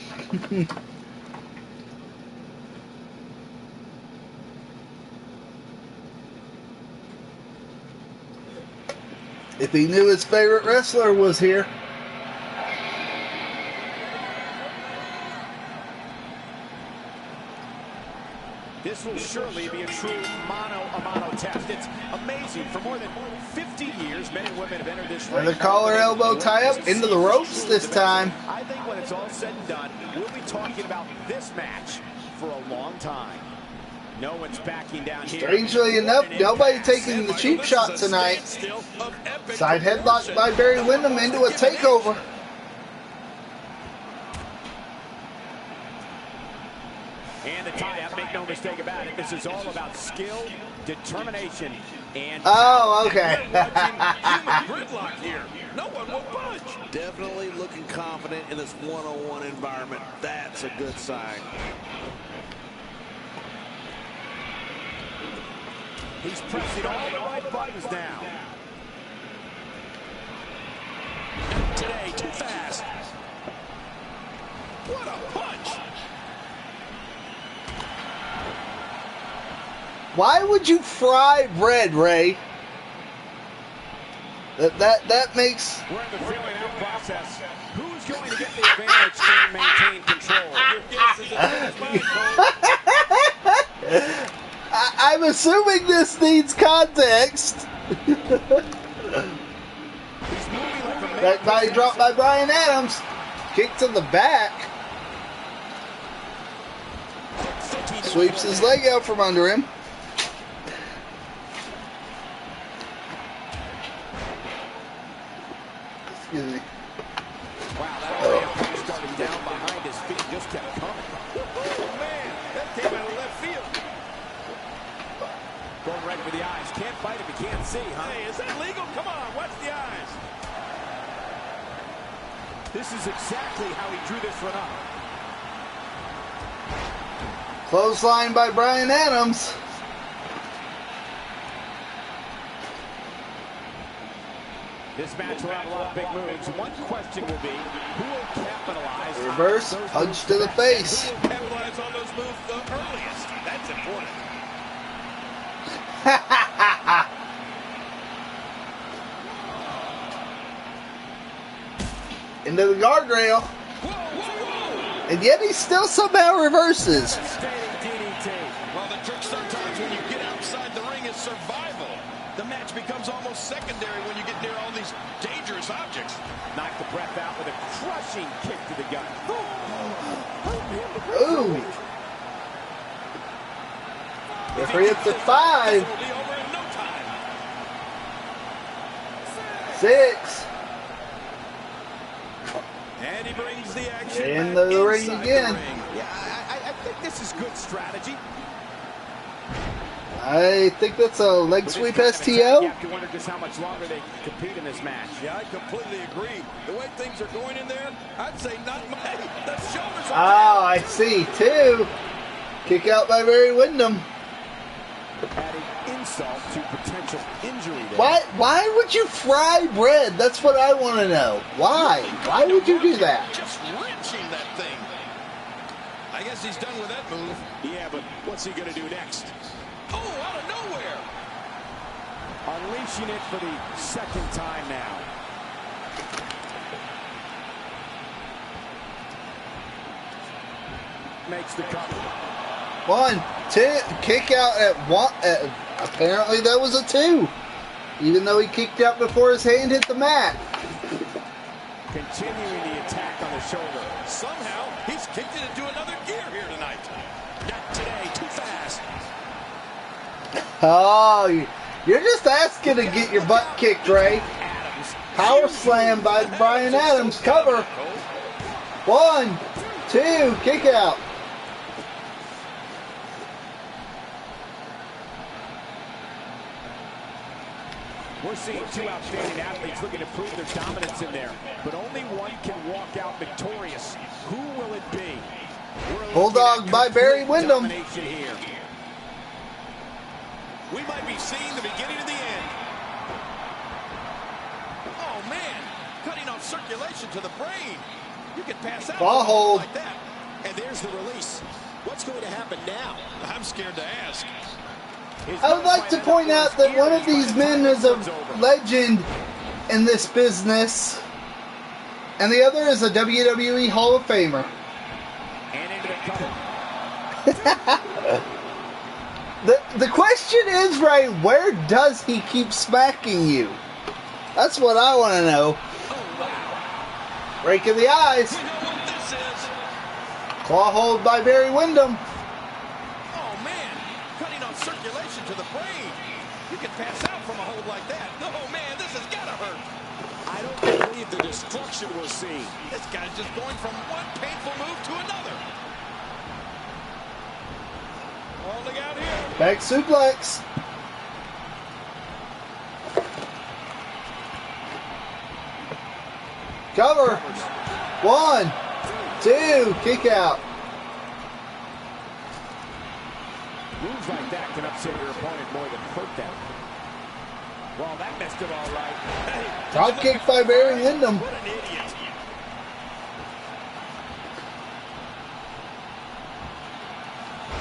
[SPEAKER 1] If he knew his favorite wrestler was here.
[SPEAKER 4] This will surely be a true mano-a-mano test. It's amazing. For more than 50 years, men and women have entered this ring.
[SPEAKER 1] The collar elbow tie up into the ropes this time.
[SPEAKER 4] I think when it's all said and done, we'll be talking about this match for a long time. No one's backing down here.
[SPEAKER 1] Strangely enough, nobody taking the cheap shot tonight. Side headlock by Barry Windham into a takeover.
[SPEAKER 4] And the tie-up, make no mistake about it, this is all about skill, determination, and...
[SPEAKER 1] Oh, okay.
[SPEAKER 3] Gridlock here. No one will budge.
[SPEAKER 6] Definitely looking confident in this one-on-one environment. That's a good sign.
[SPEAKER 4] He's pressing all the right buttons now.
[SPEAKER 3] Today, too fast. What a punch.
[SPEAKER 1] Why would you fry bread, Ray? That makes...
[SPEAKER 4] We're in the feeling out process. Who's going to get the advantage and maintain control? Your guess is as good as mine.
[SPEAKER 1] I'm assuming this needs context. That body drop by Bryan Adams. Kick to the back. Sweeps his leg out from under him. Excuse me.
[SPEAKER 4] Wow, that already started down behind his feet, just kept coming.
[SPEAKER 3] Oh, man, that came out of left field.
[SPEAKER 4] Going right for the eyes. Can't fight if you can't see, huh?
[SPEAKER 3] Hey, is that legal? Come on, watch the eyes.
[SPEAKER 4] This is exactly how he drew this one up.
[SPEAKER 1] Clothesline by Bryan Adams.
[SPEAKER 4] This match will have a lot of big moves. One question will be, who will capitalize?
[SPEAKER 1] Reverse punch to the face.
[SPEAKER 3] Who will capitalize on those moves the earliest? That's important.
[SPEAKER 1] Into the guardrail. And yet he still somehow reverses.
[SPEAKER 3] Well, the trick sometimes when you get outside the ring is survival. The match becomes almost secondary when you get near all these dangerous objects.
[SPEAKER 4] Knock the breath out with a crushing kick to the gut.
[SPEAKER 1] Ooh. Referee up to 5.
[SPEAKER 3] It'll be over in no time.
[SPEAKER 1] 6.
[SPEAKER 3] And he brings the action
[SPEAKER 1] In
[SPEAKER 3] back
[SPEAKER 1] the ring
[SPEAKER 3] inside
[SPEAKER 1] again.
[SPEAKER 3] the ring.
[SPEAKER 6] Yeah, I
[SPEAKER 4] think this is good strategy.
[SPEAKER 1] I think that's a leg sweep STO.
[SPEAKER 4] You have to wonder just how much longer they compete in this match.
[SPEAKER 3] Yeah, I completely agree. The way things are going in there, I'd say not much. Hey, the shoulders are
[SPEAKER 1] Oh,
[SPEAKER 3] down.
[SPEAKER 1] I see. 2. Kick out by Barry Windham.
[SPEAKER 4] Adding insult to potential injury there.
[SPEAKER 1] Why would you fry bread? That's what I want to know. Why? Why would you do that?
[SPEAKER 3] Just wrenching that thing. I guess he's done with that move.
[SPEAKER 4] Yeah, but what's he going to do next?
[SPEAKER 3] Oh, out of nowhere.
[SPEAKER 4] Unleashing it for the second time now. Makes the cover.
[SPEAKER 1] 1, 2, kick out at 1. Apparently that was a 2. Even though he kicked out before his hand hit the mat.
[SPEAKER 4] Continuing the attack on the shoulder.
[SPEAKER 3] Somehow, he's kicked it into another gear here tonight.
[SPEAKER 4] Not today, too fast.
[SPEAKER 1] Oh, you're just asking to get your butt kicked, Ray.
[SPEAKER 4] Adams.
[SPEAKER 1] Power slam by Brian Adams. Cover. 1, 2, kick out.
[SPEAKER 4] We're seeing 2 outstanding athletes looking to prove their dominance in there, but only one can walk out victorious. Who will it be?
[SPEAKER 1] Bulldog by Barry Windham.
[SPEAKER 4] Domination here.
[SPEAKER 3] We might be seeing the beginning of the end. Oh, man. Cutting off circulation to the brain. You could pass out
[SPEAKER 1] Ball hold.
[SPEAKER 3] like that.
[SPEAKER 5] And there's the release. What's going to happen now?
[SPEAKER 3] I'm scared to ask.
[SPEAKER 1] I would like to point out that one of these men is a legend in this business, and the other is a WWE Hall of Famer.
[SPEAKER 4] And into the cover.
[SPEAKER 1] The question is, Ray, where does he keep smacking you? That's what I want to know. Rake in the eyes.
[SPEAKER 3] You know what this is?
[SPEAKER 1] Claw hold by Barry Windham.
[SPEAKER 3] Oh, man. Cutting off circulation to the brain. You can pass out from a hold like that. Oh, man, this has got to hurt.
[SPEAKER 5] I don't believe the destruction we're seeing.
[SPEAKER 3] This guy's just going from one painful move to another. Holding out here.
[SPEAKER 1] Back suplex. Cover. 1, 2, kick out.
[SPEAKER 4] Moves like that can upset your opponent more than hurt them. Well, that messed him all right.
[SPEAKER 3] Hey,
[SPEAKER 1] Top kick by Barry Windham.
[SPEAKER 3] what an idiot.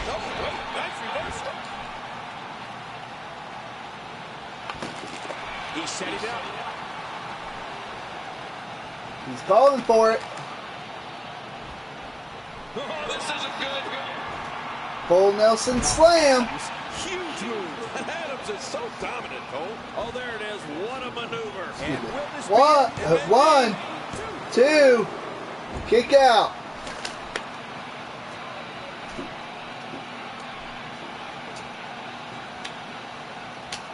[SPEAKER 3] Oh, nice reversal.
[SPEAKER 4] He set it up.
[SPEAKER 1] He's calling for it.
[SPEAKER 3] Oh, this isn't good.
[SPEAKER 1] Full Nelson slam.
[SPEAKER 3] Huge move. Adams is so dominant, Cole. Oh, there it is. What a maneuver.
[SPEAKER 4] And will this be
[SPEAKER 1] 1, 2, kick out.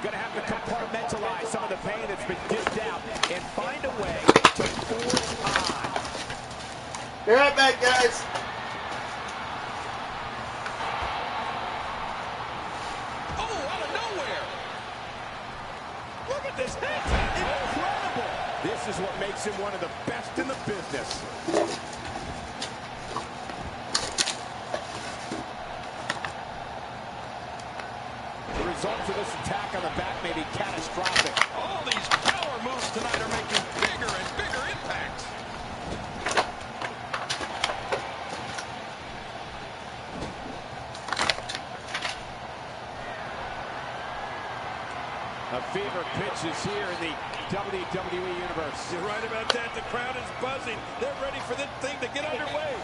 [SPEAKER 4] Gonna have to compartmentalize some of the pain that's been dished out and find a way to forge on.
[SPEAKER 1] Be right back, guys.
[SPEAKER 3] Oh, out of nowhere. Look at this hit.
[SPEAKER 4] Incredible! This is what makes him one of the best in the business. The results of this attack on the back may be catastrophic.
[SPEAKER 3] All these power moves tonight are making bigger and bigger impacts.
[SPEAKER 4] A fever pitch is here in the WWE Universe.
[SPEAKER 3] You're right about that. The crowd is buzzing. They're ready for this thing to get underway.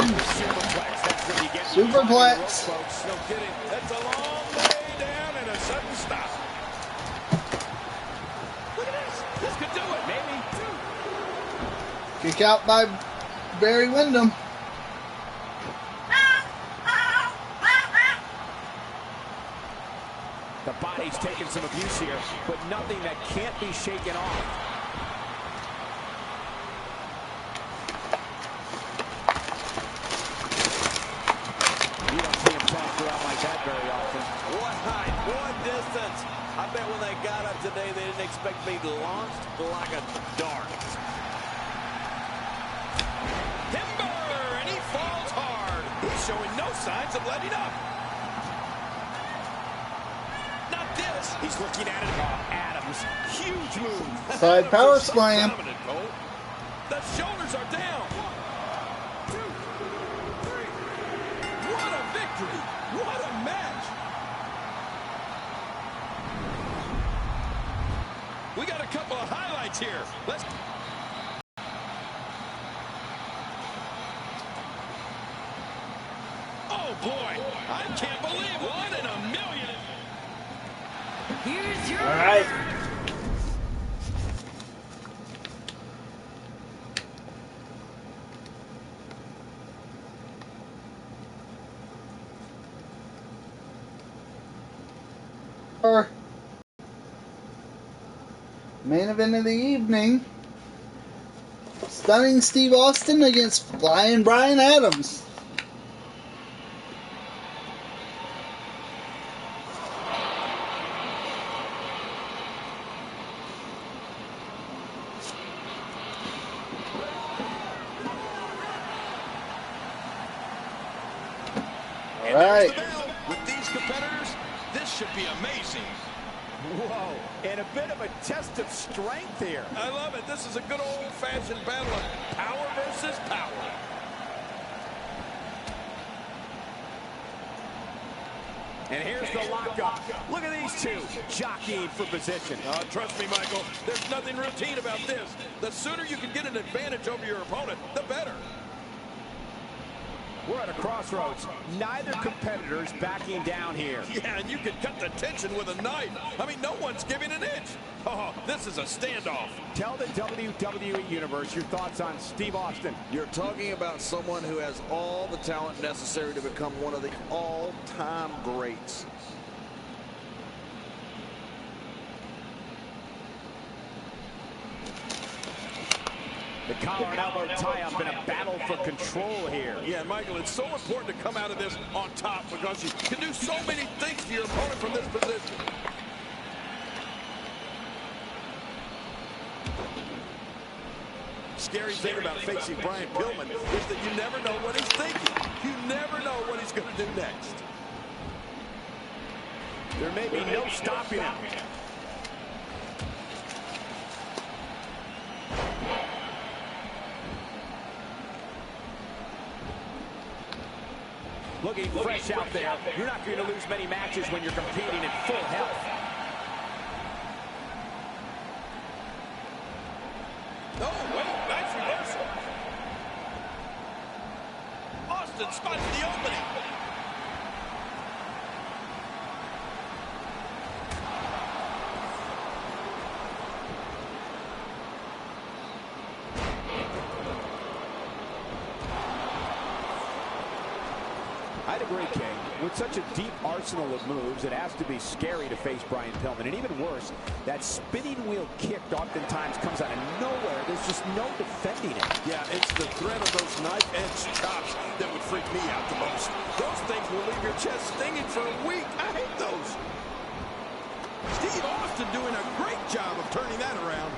[SPEAKER 4] Superplex, that's what you get.
[SPEAKER 1] Superplex.
[SPEAKER 4] Folks.
[SPEAKER 3] No kidding. That's a long way down and a sudden stop. Look at this. This could do it.
[SPEAKER 4] Maybe.
[SPEAKER 1] Kick out by Barry Windham.
[SPEAKER 4] The body's taking some abuse here, but nothing that can't be shaken off. very often.
[SPEAKER 6] What height, what distance. I bet when they got up today, they didn't expect me to launch like a dart.
[SPEAKER 3] Timber, and he falls hard. He's showing no signs of letting up. Not this.
[SPEAKER 4] He's looking at it. Adams, huge move.
[SPEAKER 1] Side power slam.
[SPEAKER 3] Dominant, Cole. The shoulders are down. 1, 2, 3. What a victory. What a match. We got a couple of highlights here. Let's. Oh boy, I can't believe 1 in a million.
[SPEAKER 2] Here's your
[SPEAKER 1] All right. Our main event of the evening. Stunning Steve Austin against Flying Brian Adams. All right.
[SPEAKER 3] With these competitors, this should be amazing.
[SPEAKER 4] Whoa, and a bit of a test of strength here.
[SPEAKER 3] I love it. This is a good old-fashioned battle of power versus power.
[SPEAKER 4] And here's the lockup. Look at these two jockeying for position.
[SPEAKER 3] Trust me, Michael, there's nothing routine about this. The sooner you can get an advantage over your opponent, the better.
[SPEAKER 4] We're at a crossroads. Neither competitor's backing down here.
[SPEAKER 3] Yeah, and you can cut the tension with a knife. I mean, no one's giving an inch. Oh, this is a standoff.
[SPEAKER 4] Tell the WWE Universe your thoughts on Steve Austin.
[SPEAKER 6] You're talking about someone who has all the talent necessary to become one of the all-time greats.
[SPEAKER 4] The collar and elbow tie-up in a battle for control here.
[SPEAKER 3] Yeah, Michael, it's so important to come out of this on top because you can do so many things to your opponent from this position. Scary thing about facing Brian Pillman is that you never know what he's thinking. You never know what he's going to do next.
[SPEAKER 4] There may be no stopping him. Looking fresh out there. You're not going to lose many matches when you're competing in full health.
[SPEAKER 3] Oh, wait, nice reversal. Austin spots the opening.
[SPEAKER 4] I'd agree, King. With such a deep arsenal of moves, it has to be scary to face Brian Pillman. And even worse, that spinning wheel kick oftentimes comes out of nowhere. There's just no defending it.
[SPEAKER 3] Yeah, it's the threat of those knife-edge chops that would freak me out the most. Those things will leave your chest stinging for a week. I hate those. Steve Austin doing a great job of turning that around.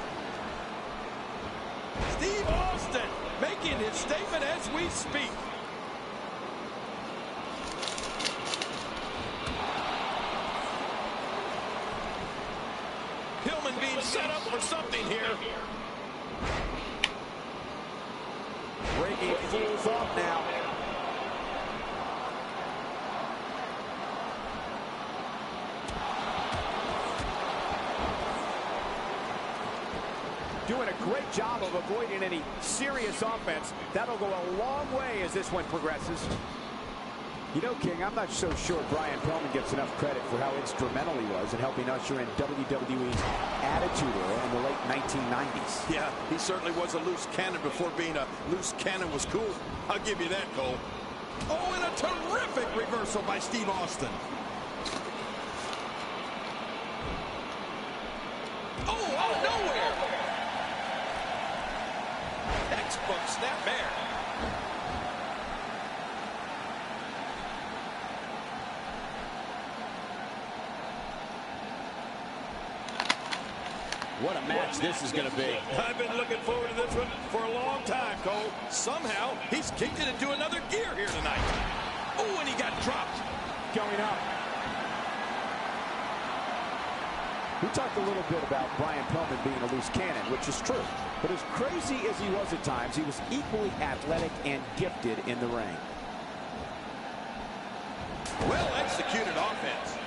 [SPEAKER 3] Steve Austin making his statement as we speak. Pillman being set up for something here.
[SPEAKER 6] Breaking fools off now.
[SPEAKER 4] Doing a great job of avoiding any serious offense. That'll go a long way as this one progresses. You know, King, I'm not so sure Brian Pillman gets enough credit for how instrumental he was in helping usher in WWE's Attitude Era in the late 1990s.
[SPEAKER 3] Yeah, he certainly was a loose cannon before being a loose cannon was cool. I'll give you that, Cole. Oh, and a terrific reversal by Steve Austin. Oh, out of nowhere. Textbook snapmare.
[SPEAKER 4] What a match this is going to be.
[SPEAKER 3] I've been looking forward to this one for a long time, Cole. Somehow, he's kicked it into another gear here tonight. Oh, and he got dropped.
[SPEAKER 4] Going up. We talked a little bit about Brian Pillman being a loose cannon, which is true. But as crazy as he was at times, he was equally athletic and gifted in the ring.
[SPEAKER 3] Well executed offense.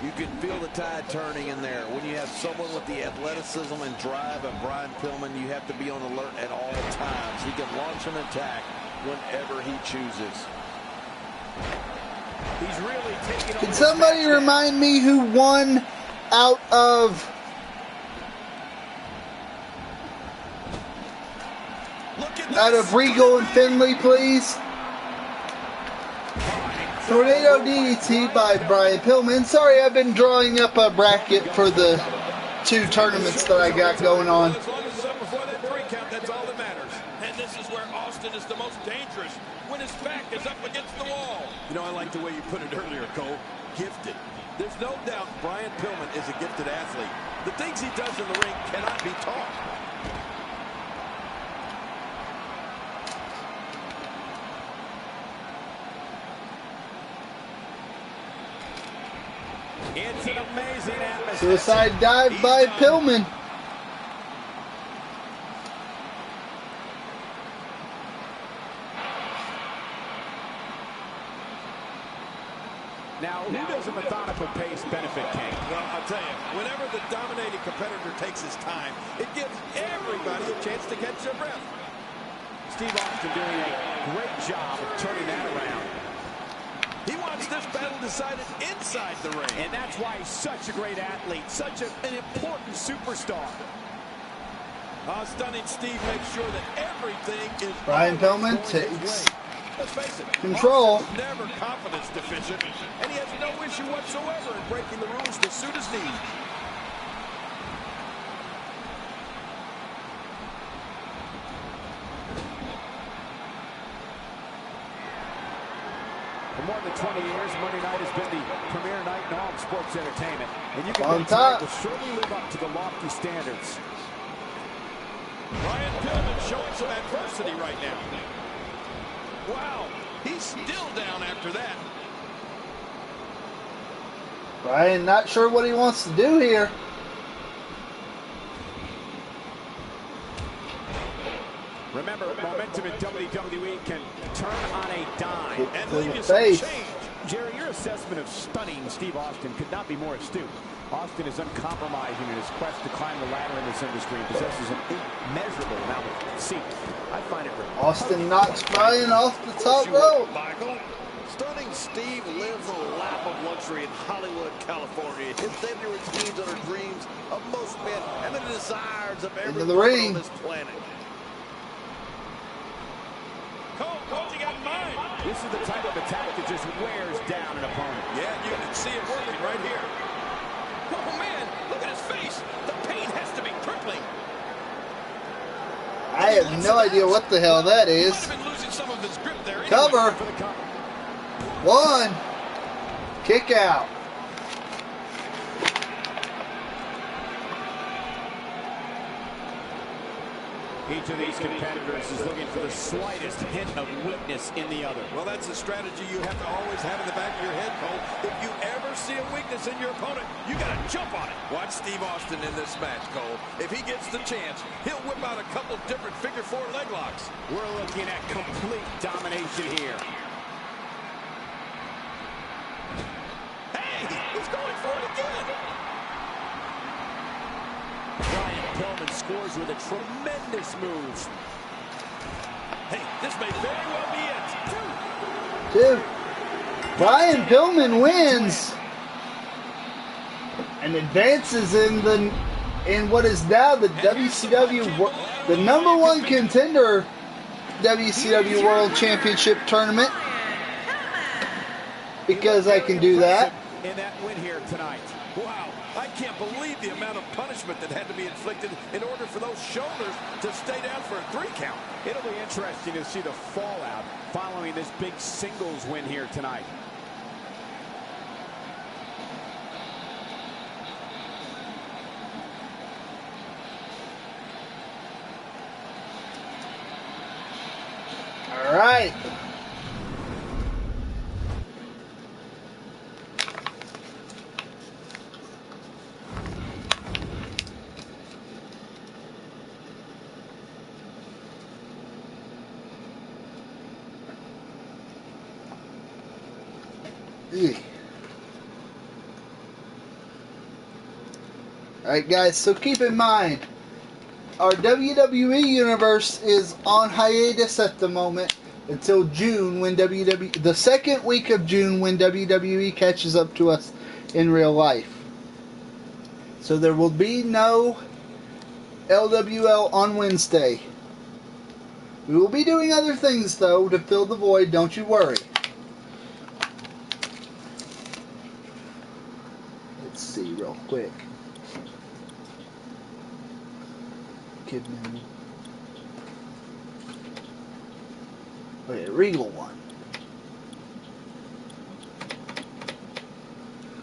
[SPEAKER 6] You can feel the tide turning in there. When you have someone with the athleticism and drive of Brian Pillman, you have to be on alert at all times. He can launch an attack whenever he chooses.
[SPEAKER 4] He's really taking over.
[SPEAKER 1] Can somebody remind me who won out of Regal and Finlay, please? Tornado DDT by Brian Pillman. Sorry, I've been drawing up a bracket for the 2 tournaments that I got going on.
[SPEAKER 3] As long as it's up before that 3 count, that's all that matters. And this is where Austin is the most dangerous, when his back is up against the wall. You know, I like the way you put it earlier, Cole. Gifted. There's no doubt Brian Pillman is a gifted athlete. The things he does in the ring cannot be taught.
[SPEAKER 4] It's an amazing atmosphere.
[SPEAKER 1] Suicide dive by Pillman.
[SPEAKER 4] Now, who does a methodical pace benefit, King?
[SPEAKER 3] Well, I'll tell you, whenever the dominating competitor takes his time, it gives everybody a chance to catch their breath.
[SPEAKER 4] Steve Austin doing a great job of turning that around.
[SPEAKER 3] He wants this battle decided inside the ring.
[SPEAKER 4] And that's why he's such a great athlete, such an important superstar.
[SPEAKER 3] Stunning Steve makes sure that everything is
[SPEAKER 1] Brian Pillman
[SPEAKER 3] going his
[SPEAKER 1] takes
[SPEAKER 3] way. Let's face it,
[SPEAKER 1] control.
[SPEAKER 3] Austin is never confidence deficient, and he has no issue whatsoever in breaking the rules to suit his needs.
[SPEAKER 4] For more than 20 years, Monday night has been the premier night in all of sports entertainment. And you can
[SPEAKER 1] On
[SPEAKER 4] bet
[SPEAKER 1] top.
[SPEAKER 4] tonight will surely live up to the lofty standards.
[SPEAKER 3] Brian Pillman showing some adversity right now. Wow, he's still down after that.
[SPEAKER 1] Brian not sure what he wants to do here.
[SPEAKER 4] Remember, momentum in WWE can turn on a dime.
[SPEAKER 3] And
[SPEAKER 1] To
[SPEAKER 3] leave
[SPEAKER 1] the
[SPEAKER 3] you some
[SPEAKER 1] face.
[SPEAKER 3] change.
[SPEAKER 4] Jerry, your assessment of stunning Steve Austin could not be more astute. Austin is uncompromising in his quest to climb the ladder in this industry and possesses an immeasurable amount of conceit. I find it
[SPEAKER 1] Austin knocks Brian off the top rope.
[SPEAKER 6] Michael, Stunning Steve lives a lap of luxury in Hollywood, California. His daily routines are the dreams of most men and the desires of every
[SPEAKER 1] Into the
[SPEAKER 6] woman
[SPEAKER 1] ring.
[SPEAKER 6] on this planet.
[SPEAKER 3] Cole, what's he got in mind?
[SPEAKER 4] This is the type of attack that just wears down an opponent.
[SPEAKER 3] Yeah, you can see it working right here. Oh, man, look at his face. The pain has to be crippling.
[SPEAKER 1] I have no idea what the hell that
[SPEAKER 3] He might
[SPEAKER 1] is.
[SPEAKER 3] have been losing some of his grip there. Anyway.
[SPEAKER 1] Cover.
[SPEAKER 4] For the cover.
[SPEAKER 1] 1. Kick out.
[SPEAKER 4] Each of these competitors is looking for the slightest hint of weakness in the other.
[SPEAKER 3] Well, that's a strategy you have to always have in the back of your head, Cole. If you ever see a weakness in your opponent, you got to jump on it. Watch Steve Austin in this match, Cole. If he gets the chance, he'll whip out a couple different figure-4 leg locks.
[SPEAKER 4] We're looking at complete domination here.
[SPEAKER 3] Hey, he's going for it again.
[SPEAKER 4] Brian Pillman scores with a tremendous move.
[SPEAKER 3] Hey, this may very well be it.
[SPEAKER 1] 2. Brian Pillman wins and advances in what is now the WCW, the #1 contender WCW World Championship Tournament. Because I can do that.
[SPEAKER 4] In that win here tonight.
[SPEAKER 3] Wow, I can't believe the amount of punishment that had to be inflicted in order for those shoulders to stay down for a 3 count.
[SPEAKER 4] It'll be interesting to see the fallout following this big singles win here tonight.
[SPEAKER 1] right. Alright guys, so keep in mind, our WWE Universe is on hiatus at the moment until June, when the second week of June, when WWE catches up to us in real life. So there will be no LWL on Wednesday. We will be doing other things though to fill the void, don't you worry. Let's see real quick. Kidman. Okay, Regal one.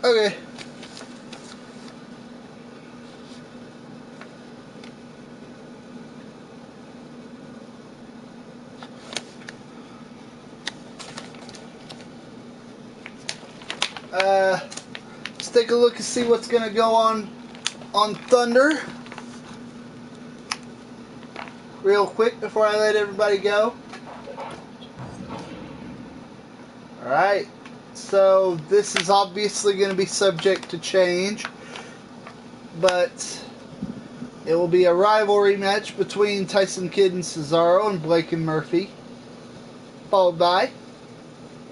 [SPEAKER 1] Okay. Let's take a look and see what's gonna go on Thunder. Real quick before I let everybody go. Alright, so this is obviously going to be subject to change, but it will be a rivalry match between Tyson Kidd and Cesaro and Blake and Murphy, followed by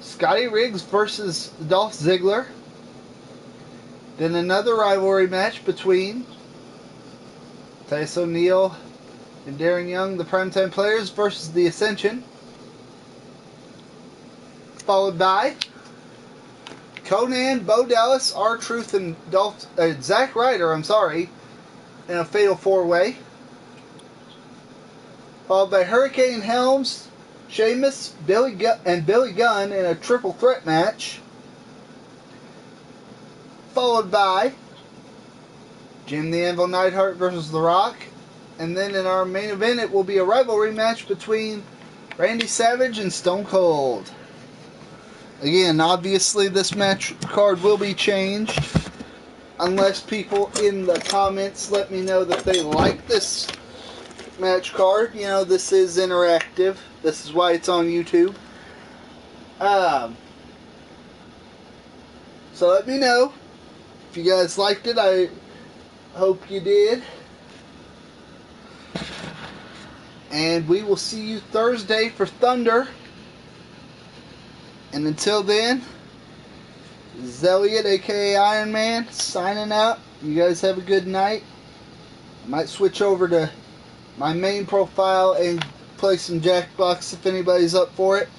[SPEAKER 1] Scotty Riggs versus Dolph Ziggler. Then another rivalry match between Titus O'Neil and Darren Young, the Primetime Players, versus The Ascension. Followed by Conan, Bo Dallas, R-Truth, and Zack Ryder, in a fatal 4-way. Followed by Hurricane Helms, Sheamus, Billy Gunn in a triple threat match. Followed by Jim the Anvil Neidhart versus The Rock. And then in our main event, it will be a rivalry match between Randy Savage and Stone Cold. Again, obviously this match card will be changed unless people in the comments let me know that they like this match card. You know, this is interactive. This is why it's on YouTube. So let me know if you guys liked it. I hope you did. And we will see you Thursday for Thunder. And until then, this is Elliot, aka Iron Man, signing out. You guys have a good night. I might switch over to my main profile and play some Jackbox if anybody's up for it.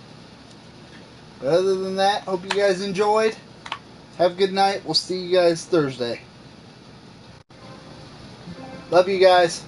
[SPEAKER 1] But other than that, hope you guys enjoyed. Have a good night. We'll see you guys Thursday. Love you guys.